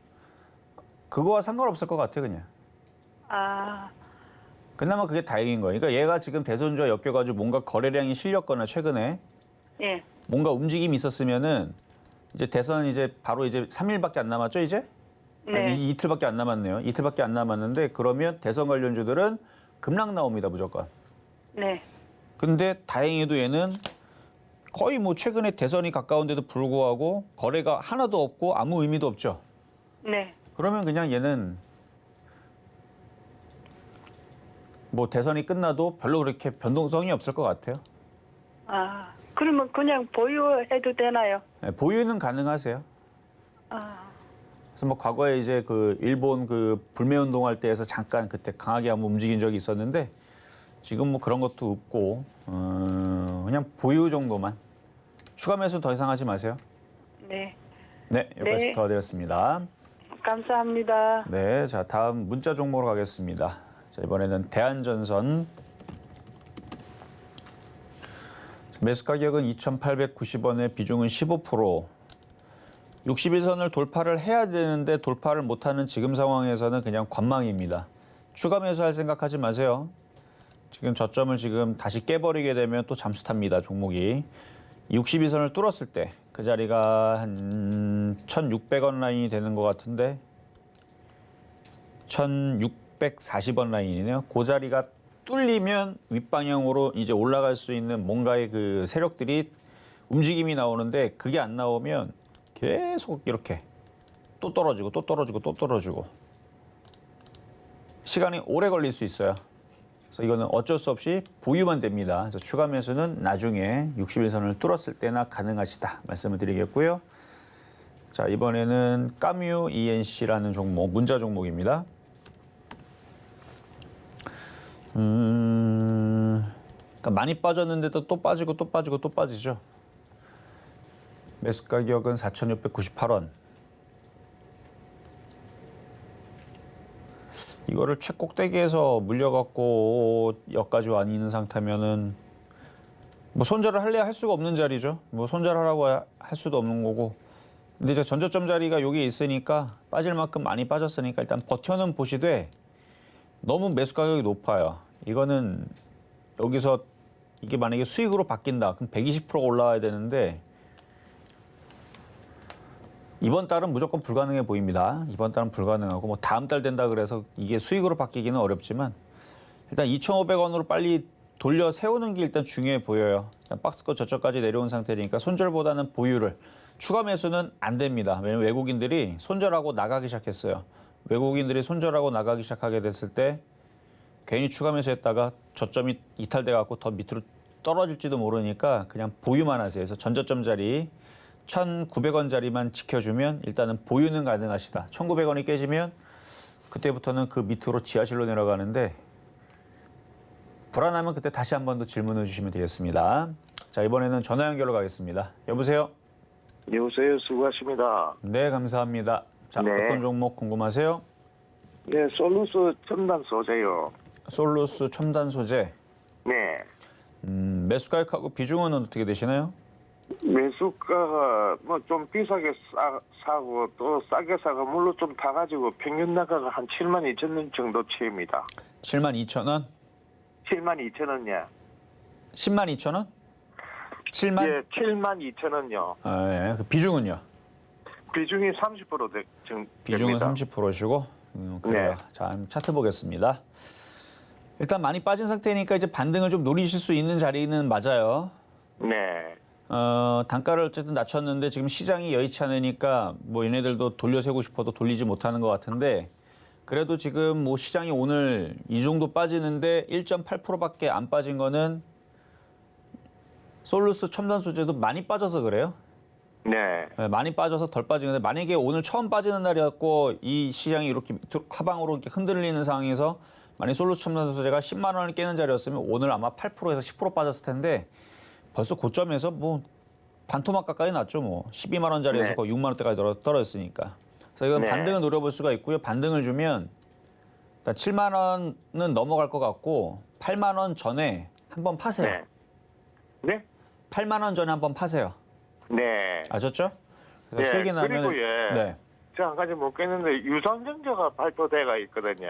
그거와 상관없을 것 같아요, 그냥. 아, 그나마 그게 다행인 거예요. 그러니까 얘가 지금 대선주와 엮여가지고 뭔가 거래량이 실렸거나 최근에 예. 뭔가 움직임이 있었으면은 이제 대선 이제 바로 이제 3일밖에 안 남았죠, 이제? 네. 아니, 이틀밖에 안 남았네요. 이틀밖에 안 남았는데 그러면 대선 관련주들은 급락 나옵니다, 무조건. 네. 근데 다행히도 얘는 거의 뭐 최근에 대선이 가까운데도 불구하고 거래가 하나도 없고 아무 의미도 없죠. 네. 그러면 그냥 얘는 뭐 대선이 끝나도 별로 그렇게 변동성이 없을 것 같아요. 그러면 그냥 보유해도 되나요? 네, 보유는 가능하세요. 아, 그래서 뭐 과거에 이제 그 일본 그 불매 운동할 때에서 잠깐 그때 강하게 한번 움직인 적이 있었는데 지금 뭐 그런 것도 없고 그냥 보유 정도만. 추가 매수 더 이상 하지 마세요. 네. 네, 여기까지 네. 도와드렸습니다. 감사합니다. 네, 자 다음 문자 종목으로 가겠습니다. 자, 이번에는 대한전선. 매수 가격은 2,890원에 비중은 15%. 61선을 돌파를 해야 되는데 돌파를 못하는 지금 상황에서는 그냥 관망입니다. 추가 매수할 생각하지 마세요. 지금 저점을 지금 다시 깨버리게 되면 또 잠수 탑니다, 종목이. 62선을 뚫었을 때 그 자리가 한 1,600원 라인이 되는 것 같은데 1,640원 라인이네요. 그 자리가 뚫리면 윗방향으로 이제 올라갈 수 있는 뭔가의 그 세력들이 움직임이 나오는데 그게 안 나오면 계속 이렇게 또 떨어지고 또 떨어지고 또 떨어지고 시간이 오래 걸릴 수 있어요. 그래서 이거는 어쩔 수 없이 보유만 됩니다. 그래서 추가 매수는 나중에 61선을 뚫었을 때나 가능하시다 말씀을 드리겠고요. 자, 이번에는 까뮤 ENC라는 종목, 문자 종목입니다. 그러니까 많이 빠졌는데도 또 빠지고 또 빠지고 또 빠지죠. 매수 가격은 4,698원. 이거를 최꼭대기에서 물려갖고 여기까지 와 있는 상태면은 뭐 손절을 할래야 할 수가 없는 자리죠. 뭐 손절하라고 할 수도 없는 거고. 근데 이제 전저점 자리가 여기에 있으니까 빠질 만큼 많이 빠졌으니까 일단 버텨는 보시되 너무 매수 가격이 높아요. 이거는 여기서 이게 만약에 수익으로 바뀐다. 그럼 120%가 올라와야 되는데 이번 달은 무조건 불가능해 보입니다. 이번 달은 불가능하고 뭐 다음 달 된다 그래서 이게 수익으로 바뀌기는 어렵지만 일단 2,500원으로 빨리 돌려 세우는 게 일단 중요해 보여요. 박스권 저점까지 내려온 상태니까 손절보다는 보유를. 추가 매수는 안 됩니다. 왜냐면 외국인들이 손절하고 나가기 시작했어요. 외국인들이 손절하고 나가기 시작하게 됐을 때 괜히 추가 매수했다가 저점이 이탈돼 갖고 더 밑으로 떨어질지도 모르니까 그냥 보유만 하세요. 그래서 전저점 자리 1,900원짜리만 지켜주면 일단은 보유는 가능하시다. 1,900원이 깨지면 그때부터는 그 밑으로 지하실로 내려가는데 불안하면 그때 다시 한 번 더 질문해 주시면 되겠습니다. 자, 이번에는 전화 연결로 가겠습니다. 여보세요? 여보세요. 수고하십니다. 네, 감사합니다. 자, 네. 어떤 종목 궁금하세요? 네, 솔루스 첨단 소재요. 솔루스 첨단 소재. 네. 매수 가격하고 비중은 어떻게 되시나요? 매수가가 뭐 좀 비싸게 사고 또 싸게 사고 물론 좀 다 가지고 평균 나가가 한 72,000원 정도 치입니다. 72,000원? 72,000원이요. 102,000원? 7만? 예, 72,000원요. 아, 예. 그 비중은요? 비중이 30% 됩니다. 비중은 30%시고. 그래요. 네. 자, 차트 보겠습니다. 일단 많이 빠진 상태니까 이제 반등을 좀 노리실 수 있는 자리는 맞아요. 네. 단가를 어쨌든 낮췄는데 지금 시장이 여의치 않으니까 뭐 얘네들도 돌려세우고 싶어도 돌리지 못하는 것 같은데 그래도 지금 뭐 시장이 오늘 이 정도 빠지는데 1.8%밖에 안 빠진 거는 솔루스 첨단 소재도 많이 빠져서 그래요. 네. 네, 많이 빠져서 덜 빠지는데 만약에 오늘 처음 빠지는 날이었고 이 시장이 이렇게 하방으로 이렇게 흔들리는 상황에서 만약 솔루스 첨단 소재가 10만 원을 깨는 자리였으면 오늘 아마 8%에서 10% 빠졌을 텐데 벌써 고점에서 뭐 반토막 가까이 났죠. 뭐 12만 원짜리에서 네. 거의 6만 원대까지 떨어졌으니까. 그래서 이건 네. 반등을 노려볼 수가 있고요. 반등을 주면 일단 7만 원은 넘어갈 것 같고 8만 원 전에 한번 파세요. 네. 네? 8만 원 전에 한번 파세요. 네. 아셨죠? 그래서 예, 수익이 나면 그리고 예. 네. 제가 한 가지 묻겠는데 유상증자가 발표돼가 있거든요.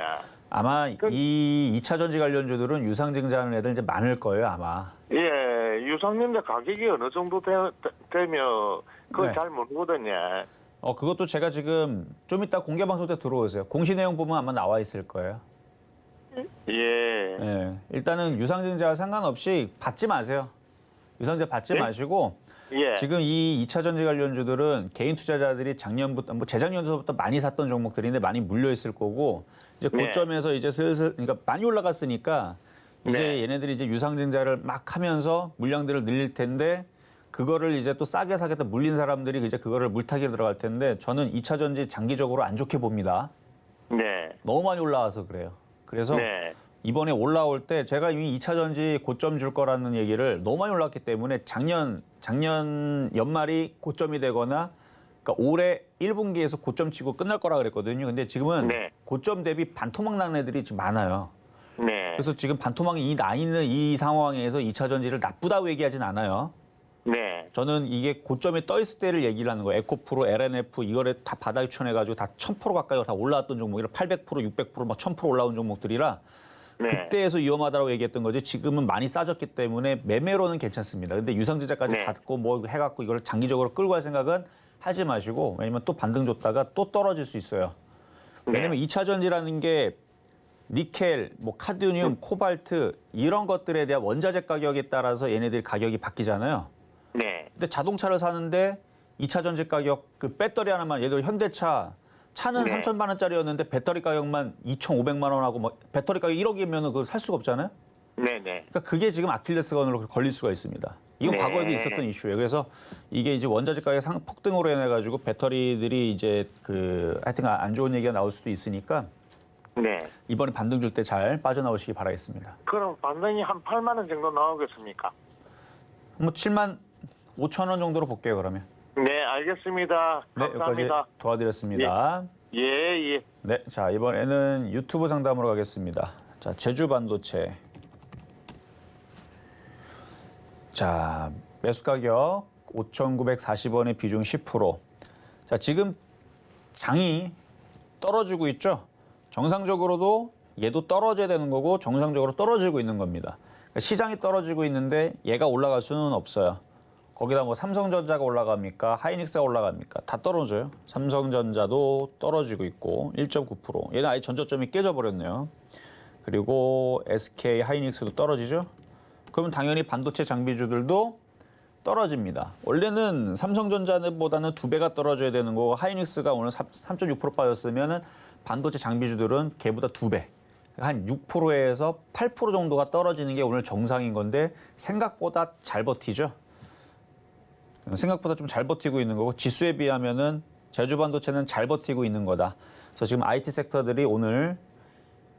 아마 그- 이 2차 전지 관련주들은 유상증자하는 애들 이제 많을 거예요, 아마. 예, 유상증자 가격이 어느 정도 되면 그걸 네. 잘 모르거든요. 그것도 제가 지금 좀 이따 공개 방송 때 들어오세요. 공시 내용 보면 아마 나와 있을 거예요. 예. 예. 일단은 유상증자와 상관없이 받지 마세요. 유상증자 받지 네? 마시고 예. 지금 이 2차 전지 관련주들은 개인 투자자들이 작년부터 뭐 재작년부터 많이 샀던 종목들인데 많이 물려 있을 거고 이제 네. 고점에서 이제 슬슬 그러니까 많이 올라갔으니까 이제 네. 얘네들이 이제 유상증자를 막 하면서 물량들을 늘릴 텐데 그거를 이제 또 싸게 사겠다 물린 사람들이 이제 그거를 물타기에 들어갈 텐데 저는 2차 전지 장기적으로 안 좋게 봅니다. 네. 너무 많이 올라와서 그래요. 그래서 네. 이번에 올라올 때 제가 이미 2차 전지 고점 줄 거라는 얘기를 너무 많이 올랐기 때문에 작년 연말이 고점이 되거나 그러니까 올해 1분기에서 고점 치고 끝날 거라 그랬거든요. 근데 지금은 네. 고점 대비 반토막 난 애들이 지금 많아요. 네. 그래서 지금 반토막이 나 있는 이 상황에서 2차 전지를 나쁘다고 얘기하진 않아요. 네. 저는 이게 고점에 떠 있을 때를 얘기를 하는 거예요. 에코프로, LNF 이거를 다 바닥에 쳐내가지고 다 1000% 가까이 다 올라왔던 종목이라 800%, 600% 막 1000% 올라온 종목들이라 네. 그때에서 위험하다고 얘기했던 거지 지금은 많이 싸졌기 때문에 매매로는 괜찮습니다. 근데 유상증자까지 네. 받고 뭐 해갖고 이걸 장기적으로 끌고 갈 생각은 하지 마시고 왜냐면 또 반등 줬다가 또 떨어질 수 있어요. 왜냐면 2차 전지라는 게 니켈, 뭐 카드뮴, 코발트 이런 것들에 대한 원자재 가격에 따라서 얘네들 가격이 바뀌잖아요. 네. 근데 자동차를 사는데 2차 전지 가격 그 배터리 하나만 예를 들어 현대차 차는 네. 3천만 원짜리였는데 배터리 가격만 2,500만 원하고 뭐 배터리 가격 1억이면 그걸 살 수가 없잖아요. 네. 네. 그러니까 그게 지금 아킬레스건으로 걸릴 수가 있습니다. 이건 네. 과거에도 있었던 이슈예요. 그래서 이게 이제 원자재 가격 폭등으로 인해 가지고 배터리들이 이제 그 하여튼 안 좋은 얘기가 나올 수도 있으니까 네. 이번에 반등 줄 때 잘 빠져나오시기 바라겠습니다. 그럼 반등이 한 8만 원 정도 나오겠습니까? 뭐 7만 5천 원 정도로 볼게요, 그러면. 네, 알겠습니다. 네, 여기까지 감사합니다. 도와드렸습니다. 예, 예. 네, 자 이번에는 유튜브 상담으로 가겠습니다. 자, 제주 반도체. 자, 매수 가격 5,940원의 비중 10%. 자, 지금 장이 떨어지고 있죠. 정상적으로도 얘도 떨어져야 되는 거고 정상적으로 떨어지고 있는 겁니다. 그러니까 시장이 떨어지고 있는데 얘가 올라갈 수는 없어요. 거기다 뭐 삼성전자가 올라갑니까? 하이닉스가 올라갑니까? 다 떨어져요. 삼성전자도 떨어지고 있고 1.9%. 얘는 아예 전저점이 깨져버렸네요. 그리고 SK 하이닉스도 떨어지죠. 그러면 당연히 반도체 장비주들도 떨어집니다. 원래는 삼성전자보다는 2배가 떨어져야 되는 거고 하이닉스가 오늘 3.6% 빠졌으면 반도체 장비주들은 걔보다 2배. 한 6%에서 8% 정도가 떨어지는 게 오늘 정상인 건데 생각보다 잘 버티죠. 생각보다 좀 잘 버티고 있는 거고 지수에 비하면은 제주 반도체는 잘 버티고 있는 거다. 그래서 지금 IT 섹터들이 오늘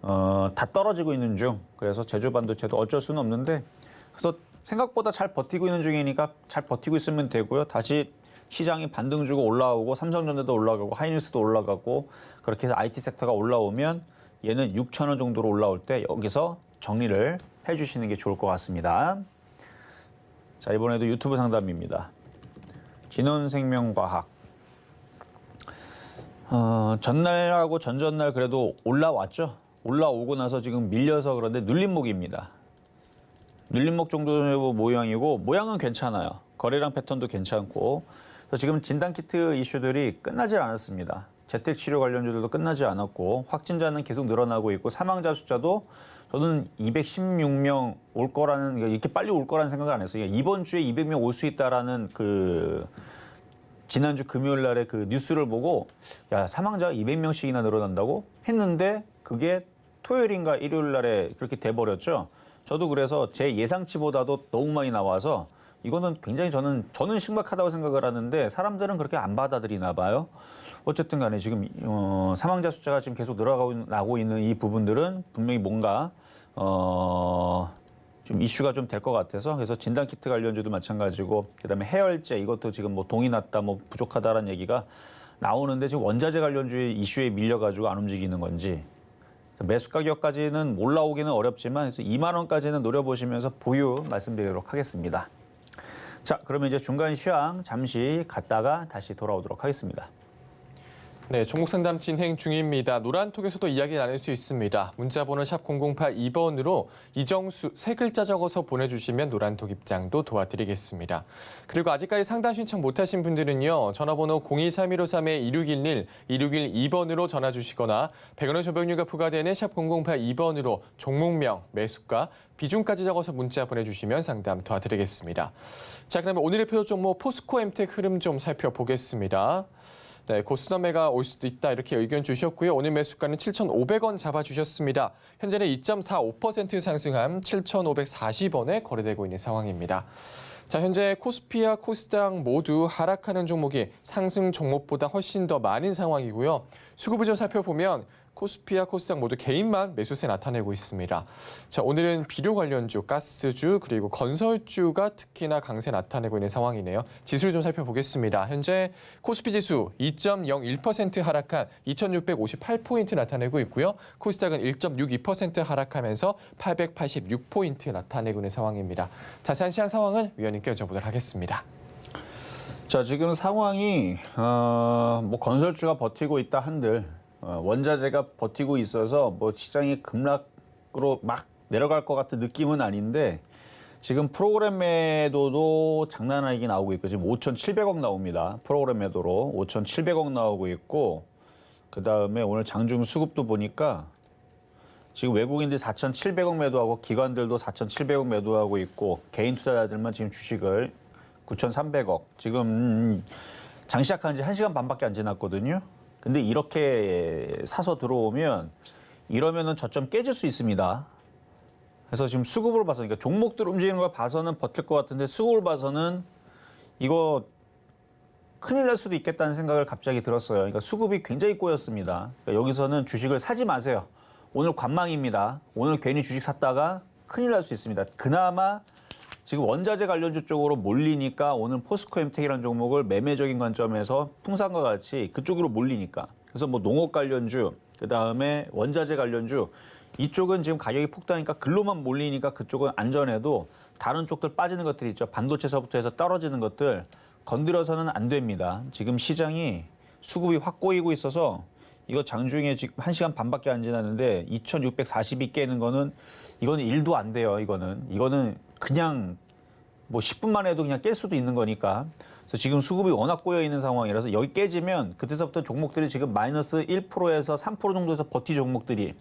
다 떨어지고 있는 중. 그래서 제주 반도체도 어쩔 수는 없는데 그래서 생각보다 잘 버티고 있는 중이니까 잘 버티고 있으면 되고요. 다시 시장이 반등 주고 올라오고 삼성전자도 올라가고 하이닉스도 올라가고 그렇게 해서 IT 섹터가 올라오면 얘는 6,000원 정도로 올라올 때 여기서 정리를 해주시는 게 좋을 것 같습니다. 자, 이번에도 유튜브 상담입니다. 진원생명과학. 전날하고 전전날 그래도 올라왔죠. 올라오고 나서 지금 밀려서 그런데 눌림목입니다. 눌림목 정도 모양이고 모양은 괜찮아요. 거래량 패턴도 괜찮고. 그래서 지금 진단키트 이슈들이 끝나지 않았습니다. 재택치료 관련주들도 끝나지 않았고 확진자는 계속 늘어나고 있고 사망자 숫자도 저는 216명 올 거라는 이렇게 빨리 올 거라는 생각을 안 했어요. 이번 주에 200명 올 수 있다라는 그 지난주 금요일 날에 그 뉴스를 보고 야 사망자가 200명씩이나 늘어난다고 했는데 그게 토요일인가 일요일 날에 그렇게 돼버렸죠. 저도 그래서 제 예상치보다도 너무 많이 나와서 이거는 굉장히 저는 심각하다고 생각을 하는데 사람들은 그렇게 안 받아들이나 봐요. 어쨌든 간에 지금 사망자 숫자가 지금 계속 늘어나고 있는 이 부분들은 분명히 뭔가 좀 이슈가 좀 될 것 같아서 그래서 진단키트 관련주도 마찬가지고 그다음에 해열제 이것도 지금 뭐 동이 났다 뭐 부족하다라는 얘기가 나오는데 지금 원자재 관련주의 이슈에 밀려가지고 안 움직이는 건지 매수 가격까지는 올라오기는 어렵지만 그래서 2만 원까지는 노려보시면서 보유 말씀드리도록 하겠습니다. 자, 그러면 이제 중간 시황 잠시 갔다가 다시 돌아오도록 하겠습니다. 네, 종목 상담 진행 중입니다. 노란톡에서도 이야기 나눌 수 있습니다. 문자번호 샵 0082번으로 이정수 세 글자 적어서 보내주시면 노란톡 입장도 도와드리겠습니다. 그리고 아직까지 상담 신청 못하신 분들은요. 전화번호 023153-2611, 2612번으로 전화 주시거나 100원의 조병료가 부과되는 샵 0082번으로 종목명, 매수가, 비중까지 적어서 문자 보내주시면 상담 도와드리겠습니다. 자, 그러면 오늘의 표 종목 포스코엠텍 흐름 좀 살펴보겠습니다. 네, 곧 수남매가 올 수도 있다 이렇게 의견 주셨고요. 오늘 매수가는 7,500원 잡아주셨습니다. 현재는 2.45% 상승한 7,540원에 거래되고 있는 상황입니다. 자, 현재 코스피와 코스닥 모두 하락하는 종목이 상승 종목보다 훨씬 더 많은 상황이고요. 수급을 좀 살펴보면 코스피와 코스닥 모두 개인만 매수세 나타내고 있습니다. 자, 오늘은 비료 관련주, 가스주, 그리고 건설주가 특히나 강세 나타내고 있는 상황이네요. 지수를 좀 살펴보겠습니다. 현재 코스피 지수 2.01% 하락한 2,658포인트 나타내고 있고요. 코스닥은 1.62% 하락하면서 886포인트 나타내고 있는 상황입니다. 자세한 시장 상황은 위원님께 여쭤보도록 하겠습니다. 자, 지금 상황이 뭐 건설주가 버티고 있다 한들 원자재가 버티고 있어서 뭐 시장이 급락으로 막 내려갈 것 같은 느낌은 아닌데 지금 프로그램 매도도 장난 아니게 나오고 있고 지금 5,700억 나옵니다. 프로그램 매도로 5,700억 나오고 있고 그다음에 오늘 장중 수급도 보니까 지금 외국인들이 4,700억 매도하고 기관들도 4,700억 매도하고 있고 개인 투자자들만 지금 주식을 9,300억 지금 장 시작한 지 1시간 반밖에 안 지났거든요. 근데 이렇게 사서 들어오면 이러면은 저점 깨질 수 있습니다. 그래서 지금 수급을 봐서 그러니까 종목들 움직이는 걸 봐서는 버틸 것 같은데 수급을 봐서는 이거 큰일 날 수도 있겠다는 생각을 갑자기 들었어요. 그러니까 수급이 굉장히 꼬였습니다. 그러니까 여기서는 주식을 사지 마세요. 오늘 관망입니다. 오늘 괜히 주식 샀다가 큰일 날 수 있습니다. 그나마 지금 원자재 관련주 쪽으로 몰리니까 오늘 포스코엠텍이라는 종목을 매매적인 관점에서 풍산과 같이 그쪽으로 몰리니까. 그래서 뭐 농업 관련주, 그다음에 원자재 관련주 이쪽은 지금 가격이 폭등하니까 글로만 몰리니까 그쪽은 안전해도 다른 쪽들 빠지는 것들이 있죠. 반도체서부터 해서 떨어지는 것들 건드려서는 안 됩니다. 지금 시장이 수급이 확 꼬이고 있어서 이거 장중에 지금 1시간 반밖에 안 지났는데 2,640이 깨는 거는 이거는 일도 안 돼요. 이거는 그냥 뭐 10분만 해도 그냥 깰 수도 있는 거니까. 그래서 지금 수급이 워낙 꼬여 있는 상황이라서 여기 깨지면 그때서부터 종목들이 지금 마이너스 1%에서 3% 정도에서 버티 종목들이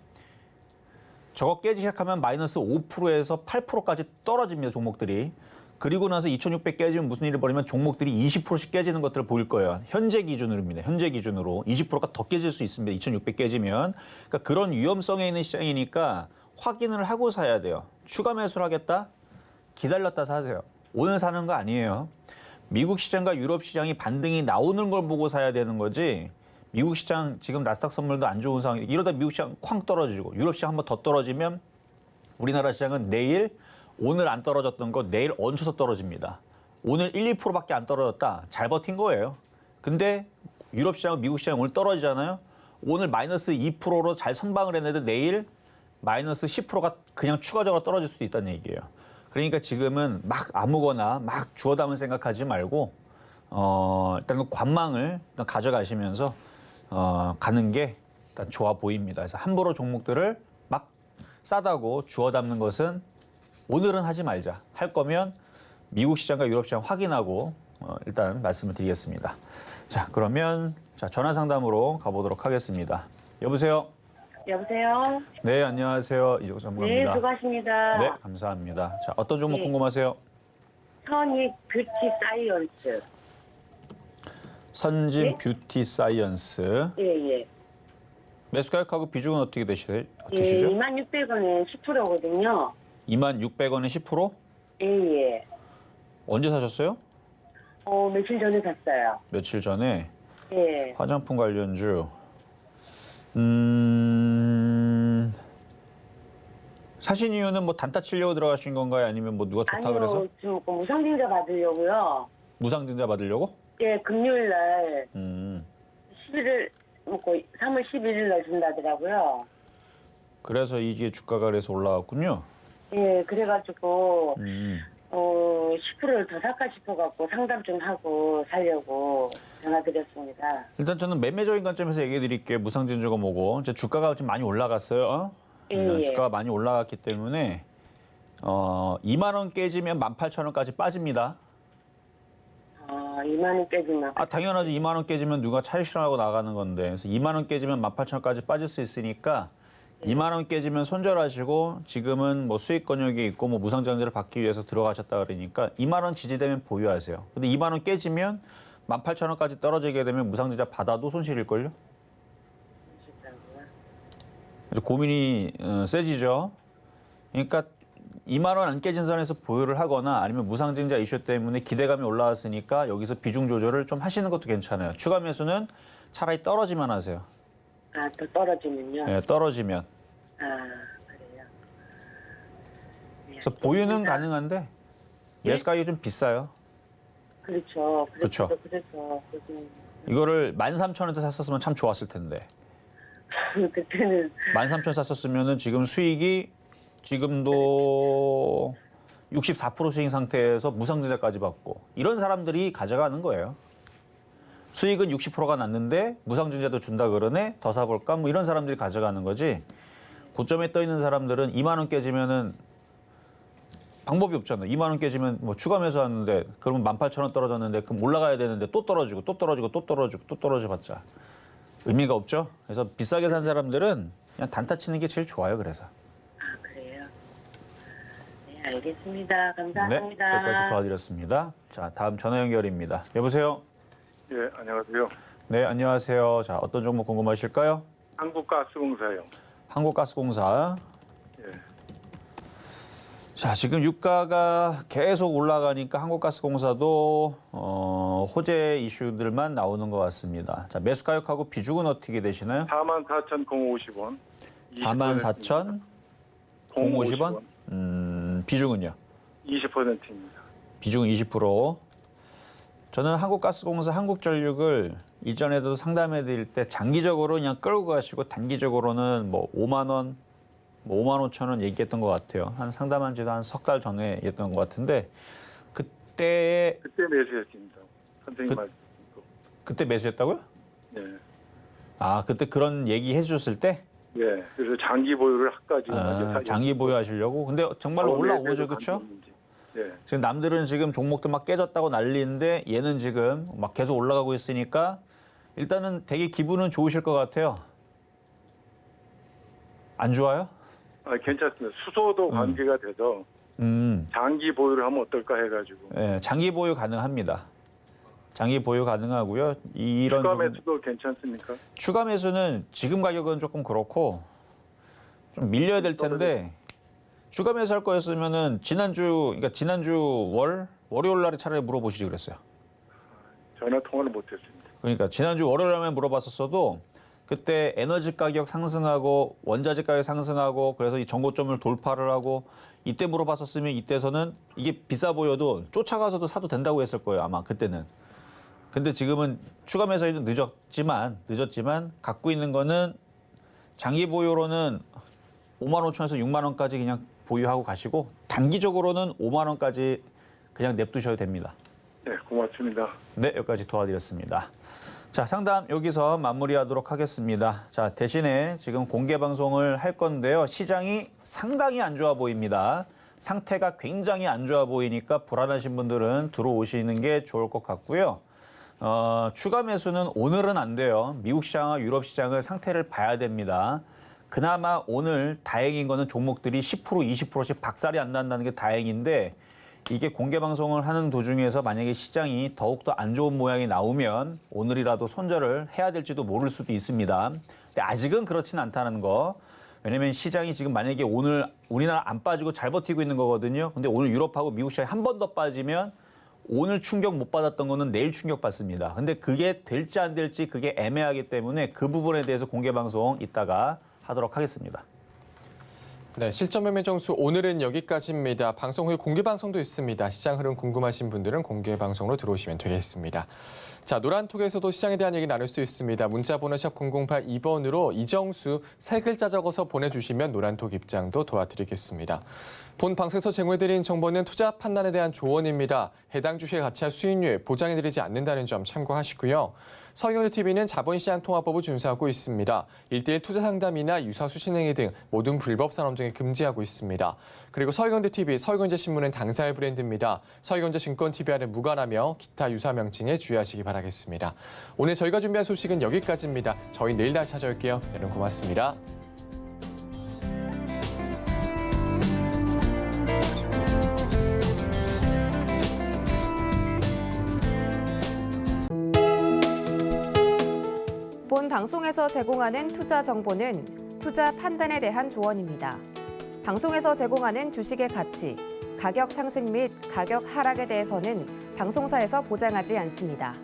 저거 깨지 시작하면 마이너스 5%에서 8%까지 떨어집니다. 종목들이. 그리고 나서 2,600 깨지면 무슨 일이 벌이면 종목들이 20%씩 깨지는 것들을 보일 거예요. 현재 기준으로입니다. 현재 기준으로 20%가 더 깨질 수 있습니다. 2,600 깨지면. 그러니까 그런 위험성에 있는 시장이니까 확인을 하고 사야 돼요. 추가 매수를 하겠다? 기다렸다 사세요. 오늘 사는 거 아니에요. 미국 시장과 유럽 시장이 반등이 나오는 걸 보고 사야 되는 거지. 미국 시장 지금 나스닥 선물도 안 좋은 상황이 이러다 미국 시장 쾅 떨어지고 유럽 시장 한번 더 떨어지면 우리나라 시장은 내일 오늘 안 떨어졌던 거 내일 얹혀서 떨어집니다. 오늘 1, 2%밖에 안 떨어졌다. 잘 버틴 거예요. 근데 유럽 시장, 미국 시장 오늘 떨어지잖아요. 오늘 마이너스 2%로 잘 선방을 했는데 내일 마이너스 10%가 그냥 추가적으로 떨어질 수도 있다는 얘기예요. 그러니까 지금은 막 아무거나 막 주워 담을 생각하지 말고 일단 그 관망을 일단 가져가시면서 가는 게 일단 좋아 보입니다. 그래서 함부로 종목들을 막 싸다고 주워 담는 것은 오늘은 하지 말자. 할 거면 미국 시장과 유럽 시장 확인하고 일단 말씀을 드리겠습니다. 자, 그러면 전화 상담으로 가보도록 하겠습니다. 여보세요? 여보세요? 네, 안녕하세요. 이종수 전문가입니다. 네, 수고하십니다. 네, 감사합니다. 자, 어떤 종목 네. 궁금하세요? 선익 뷰티 사이언스. 선진 네? 뷰티 사이언스. 예, 예. 매수 가격하고 비중은 어떻게 되시죠? 예, 26,600원에 10%거든요. 26,000원에 10%? 예, 예. 언제 사셨어요? 며칠 전에 샀어요. 며칠 전에 예. 화장품 사신 이유는 뭐 단타 치려고 들어가신 건가요? 아니면 뭐 누가 좋다 그래서? 아니요, 저 무상증자 받으려고요. 무상증자 받으려고? 예, 금요일 날 11일, 3월 11일 날 준다더라고요. 그래서 이게 주가가 그래서 올라갔군요. 예, 그래가지고 10%를 10%를 더 살까 싶어갖고 상담 좀 하고 살려고 전화드렸습니다. 일단 저는 매매적인 관점에서 얘기해 드릴게요. 무상증자가 뭐고. 이제 주가가 좀 많이 올라갔어요. 예. 주가가 많이 올라갔기 때문에 2만 원 깨지면 18,000원까지 빠집니다. 2만 원 깨지면. 당연하지. 2만 원 깨지면 누가 차익 실현하고 나가는 건데. 그래서 2만 원 깨지면 18,000원까지 빠질 수 있으니까 2만 원 깨지면 손절하시고 지금은 뭐 수익 권역이 있고 뭐 무상증자를 받기 위해서 들어가셨다 그러니까 2만 원 지지되면 보유하세요. 근데 2만 원 깨지면 18,000원까지 떨어지게 되면 무상증자 받아도 손실일걸요? 그래서 고민이 세지죠. 그러니까 2만 원 안 깨진 선에서 보유를 하거나 아니면 무상증자 이슈 때문에 기대감이 올라왔으니까 여기서 비중 조절을 좀 하시는 것도 괜찮아요. 추가 매수는 차라리 떨어지면 하세요. 더 떨어지면요? 네, 떨어지면. 그래요. 그래서 보유는 가능한데 매수 가격이 좀 비싸요. 그렇죠. 그렇죠. 그래서 이거를 13,000원대 샀었으면 참 좋았을 텐데. 그때는 13,000원 샀었으면은 지금 수익이 지금도 64% 수익 상태에서 무상증자까지 받고 이런 사람들이 가져가는 거예요. 수익은 60%가 났는데 무상증자도 준다 그러네. 더 사볼까? 뭐 이런 사람들이 가져가는 거지. 고점에 떠 있는 사람들은 2만 원 깨지면은 방법이 없잖아요. 2만 원 깨지면 뭐 추가 매수하는데 그러면 18,000원 떨어졌는데 그럼 올라가야 되는데 또 떨어지고 또 떨어지고 또 떨어지고 또 떨어져봤자 의미가 없죠. 그래서 비싸게 산 사람들은 그냥 단타 치는 게 제일 좋아요. 그래서. 그래요. 네, 알겠습니다. 네, 감사합니다. 여기까지 도와드렸습니다. 자, 다음 전화 연결입니다. 여보세요? 예, 안녕하세요. 네, 안녕하세요. 자, 어떤 종목 궁금하실까요? 한국가스공사요. 한국가스공사. 예. 자, 지금 유가가 계속 올라가니까 한국가스공사도 호재 이슈들만 나오는 것 같습니다. 자, 매수 가격하고 비중은 어떻게 되시나요? 44,050원. 44,050원? 비중은요? 20%입니다. 비중은 20%. 저는 한국가스공사, 한국전력을 이전에도 상담해 드릴 때 장기적으로 그냥 끌고 가시고 단기적으로는 뭐 5만 원, 뭐 5만 5천 원 얘기했던 것 같아요. 한 상담한 지도 한 석 달 전에 얘기했던 것 같은데 그때 매수했습니다. 선생님 말씀. 그때 매수했다고요? 네. 그때 그런 얘기 해주셨을 때? 예. 그래서 장기 보유를 할까지. 장기 보유하시려고? 근데 정말로 올라오죠, 그렇죠? 예. 지금 남들은 지금 종목도 막 깨졌다고 난리인데 얘는 지금 막 계속 올라가고 있으니까 일단은 되게 기분은 좋으실 것 같아요. 안 좋아요? 괜찮습니다. 수소도 관계가 돼서 장기 보유를 하면 어떨까 해가지고. 네, 장기 보유 가능합니다. 장기 보유 가능하고요. 이런 추가 매수도 괜찮습니까? 추가 매수는 지금 가격은 조금 그렇고 좀 밀려야 될 텐데 추가 매수할 거였으면은 지난주 월요일 날에 차라리 물어보시지 그랬어요. 전화 통화를 못했습니다. 그러니까 지난주 월요일 날에 물어봤었어도 그때 에너지 가격 상승하고 원자재 가격 상승하고 그래서 이 정고점을 돌파를 하고 이때 물어봤었으면 이때서는 이게 비싸 보여도 쫓아가서도 사도 된다고 했을 거예요. 아마 그때는. 근데 지금은 추가 매수는 늦었지만 갖고 있는 거는 장기 보유로는 5만 5천에서 6만 원까지 그냥 보유하고 가시고 단기적으로는 5만 원까지 그냥 냅두셔도 됩니다. 네, 고맙습니다. 네, 여기까지 도와드렸습니다. 자, 상담 여기서 마무리하도록 하겠습니다. 자, 대신에 지금 공개 방송을 할 건데요. 시장이 상당히 안 좋아 보입니다. 상태가 굉장히 안 좋아 보이니까 불안하신 분들은 들어오시는 게 좋을 것 같고요. 추가 매수는 오늘은 안 돼요. 미국 시장과 유럽 시장을 상태를 봐야 됩니다. 그나마 오늘 다행인 거는 종목들이 10%, 20%씩 박살이 안 난다는 게 다행인데 이게 공개 방송을 하는 도중에서 만약에 시장이 더욱더 안 좋은 모양이 나오면 오늘이라도 손절을 해야 될지도 모를 수도 있습니다. 근데 아직은 그렇진 않다는 거. 왜냐면 시장이 지금 만약에 오늘 우리나라 안 빠지고 잘 버티고 있는 거거든요. 근데 오늘 유럽하고 미국 시장이 한 번 더 빠지면 오늘 충격 못 받았던 거는 내일 충격 받습니다. 근데 그게 될지 안 될지 그게 애매하기 때문에 그 부분에 대해서 공개 방송 이따가 하도록 하겠습니다. 네, 실전 매매 정수 오늘은 여기까지입니다. 방송 후에 공개 방송도 있습니다. 시장 흐름 궁금하신 분들은 공개 방송으로 들어오시면 되겠습니다. 자, 노란톡에서도 시장에 대한 얘기 나눌 수 있습니다. 문자번호 샵 0082번으로 이정수 3글자 적어서 보내주시면 노란톡 입장도 도와드리겠습니다. 본 방송에서 제공해드린 정보는 투자 판단에 대한 조언입니다. 해당 주식의 가치와 수익률 보장해드리지 않는다는 점 참고하시고요. 서경대TV는 자본시장 통화법을 준수하고 있습니다. 1:1 투자 상담이나 유사 수신행위 등 모든 불법 산업 등을 금지하고 있습니다. 그리고 서경대TV, 서경제신문은 당사의 브랜드입니다. 서경제증권TV와는 무관하며 기타 유사 명칭에 주의하시기 바라겠습니다. 오늘 저희가 준비한 소식은 여기까지입니다. 저희 내일 다시 찾아올게요. 여러분 고맙습니다. 본 방송에서 제공하는 투자 정보는 투자 판단에 대한 조언입니다. 방송에서 제공하는 주식의 가치, 가격 상승 및 가격 하락에 대해서는 방송사에서 보장하지 않습니다.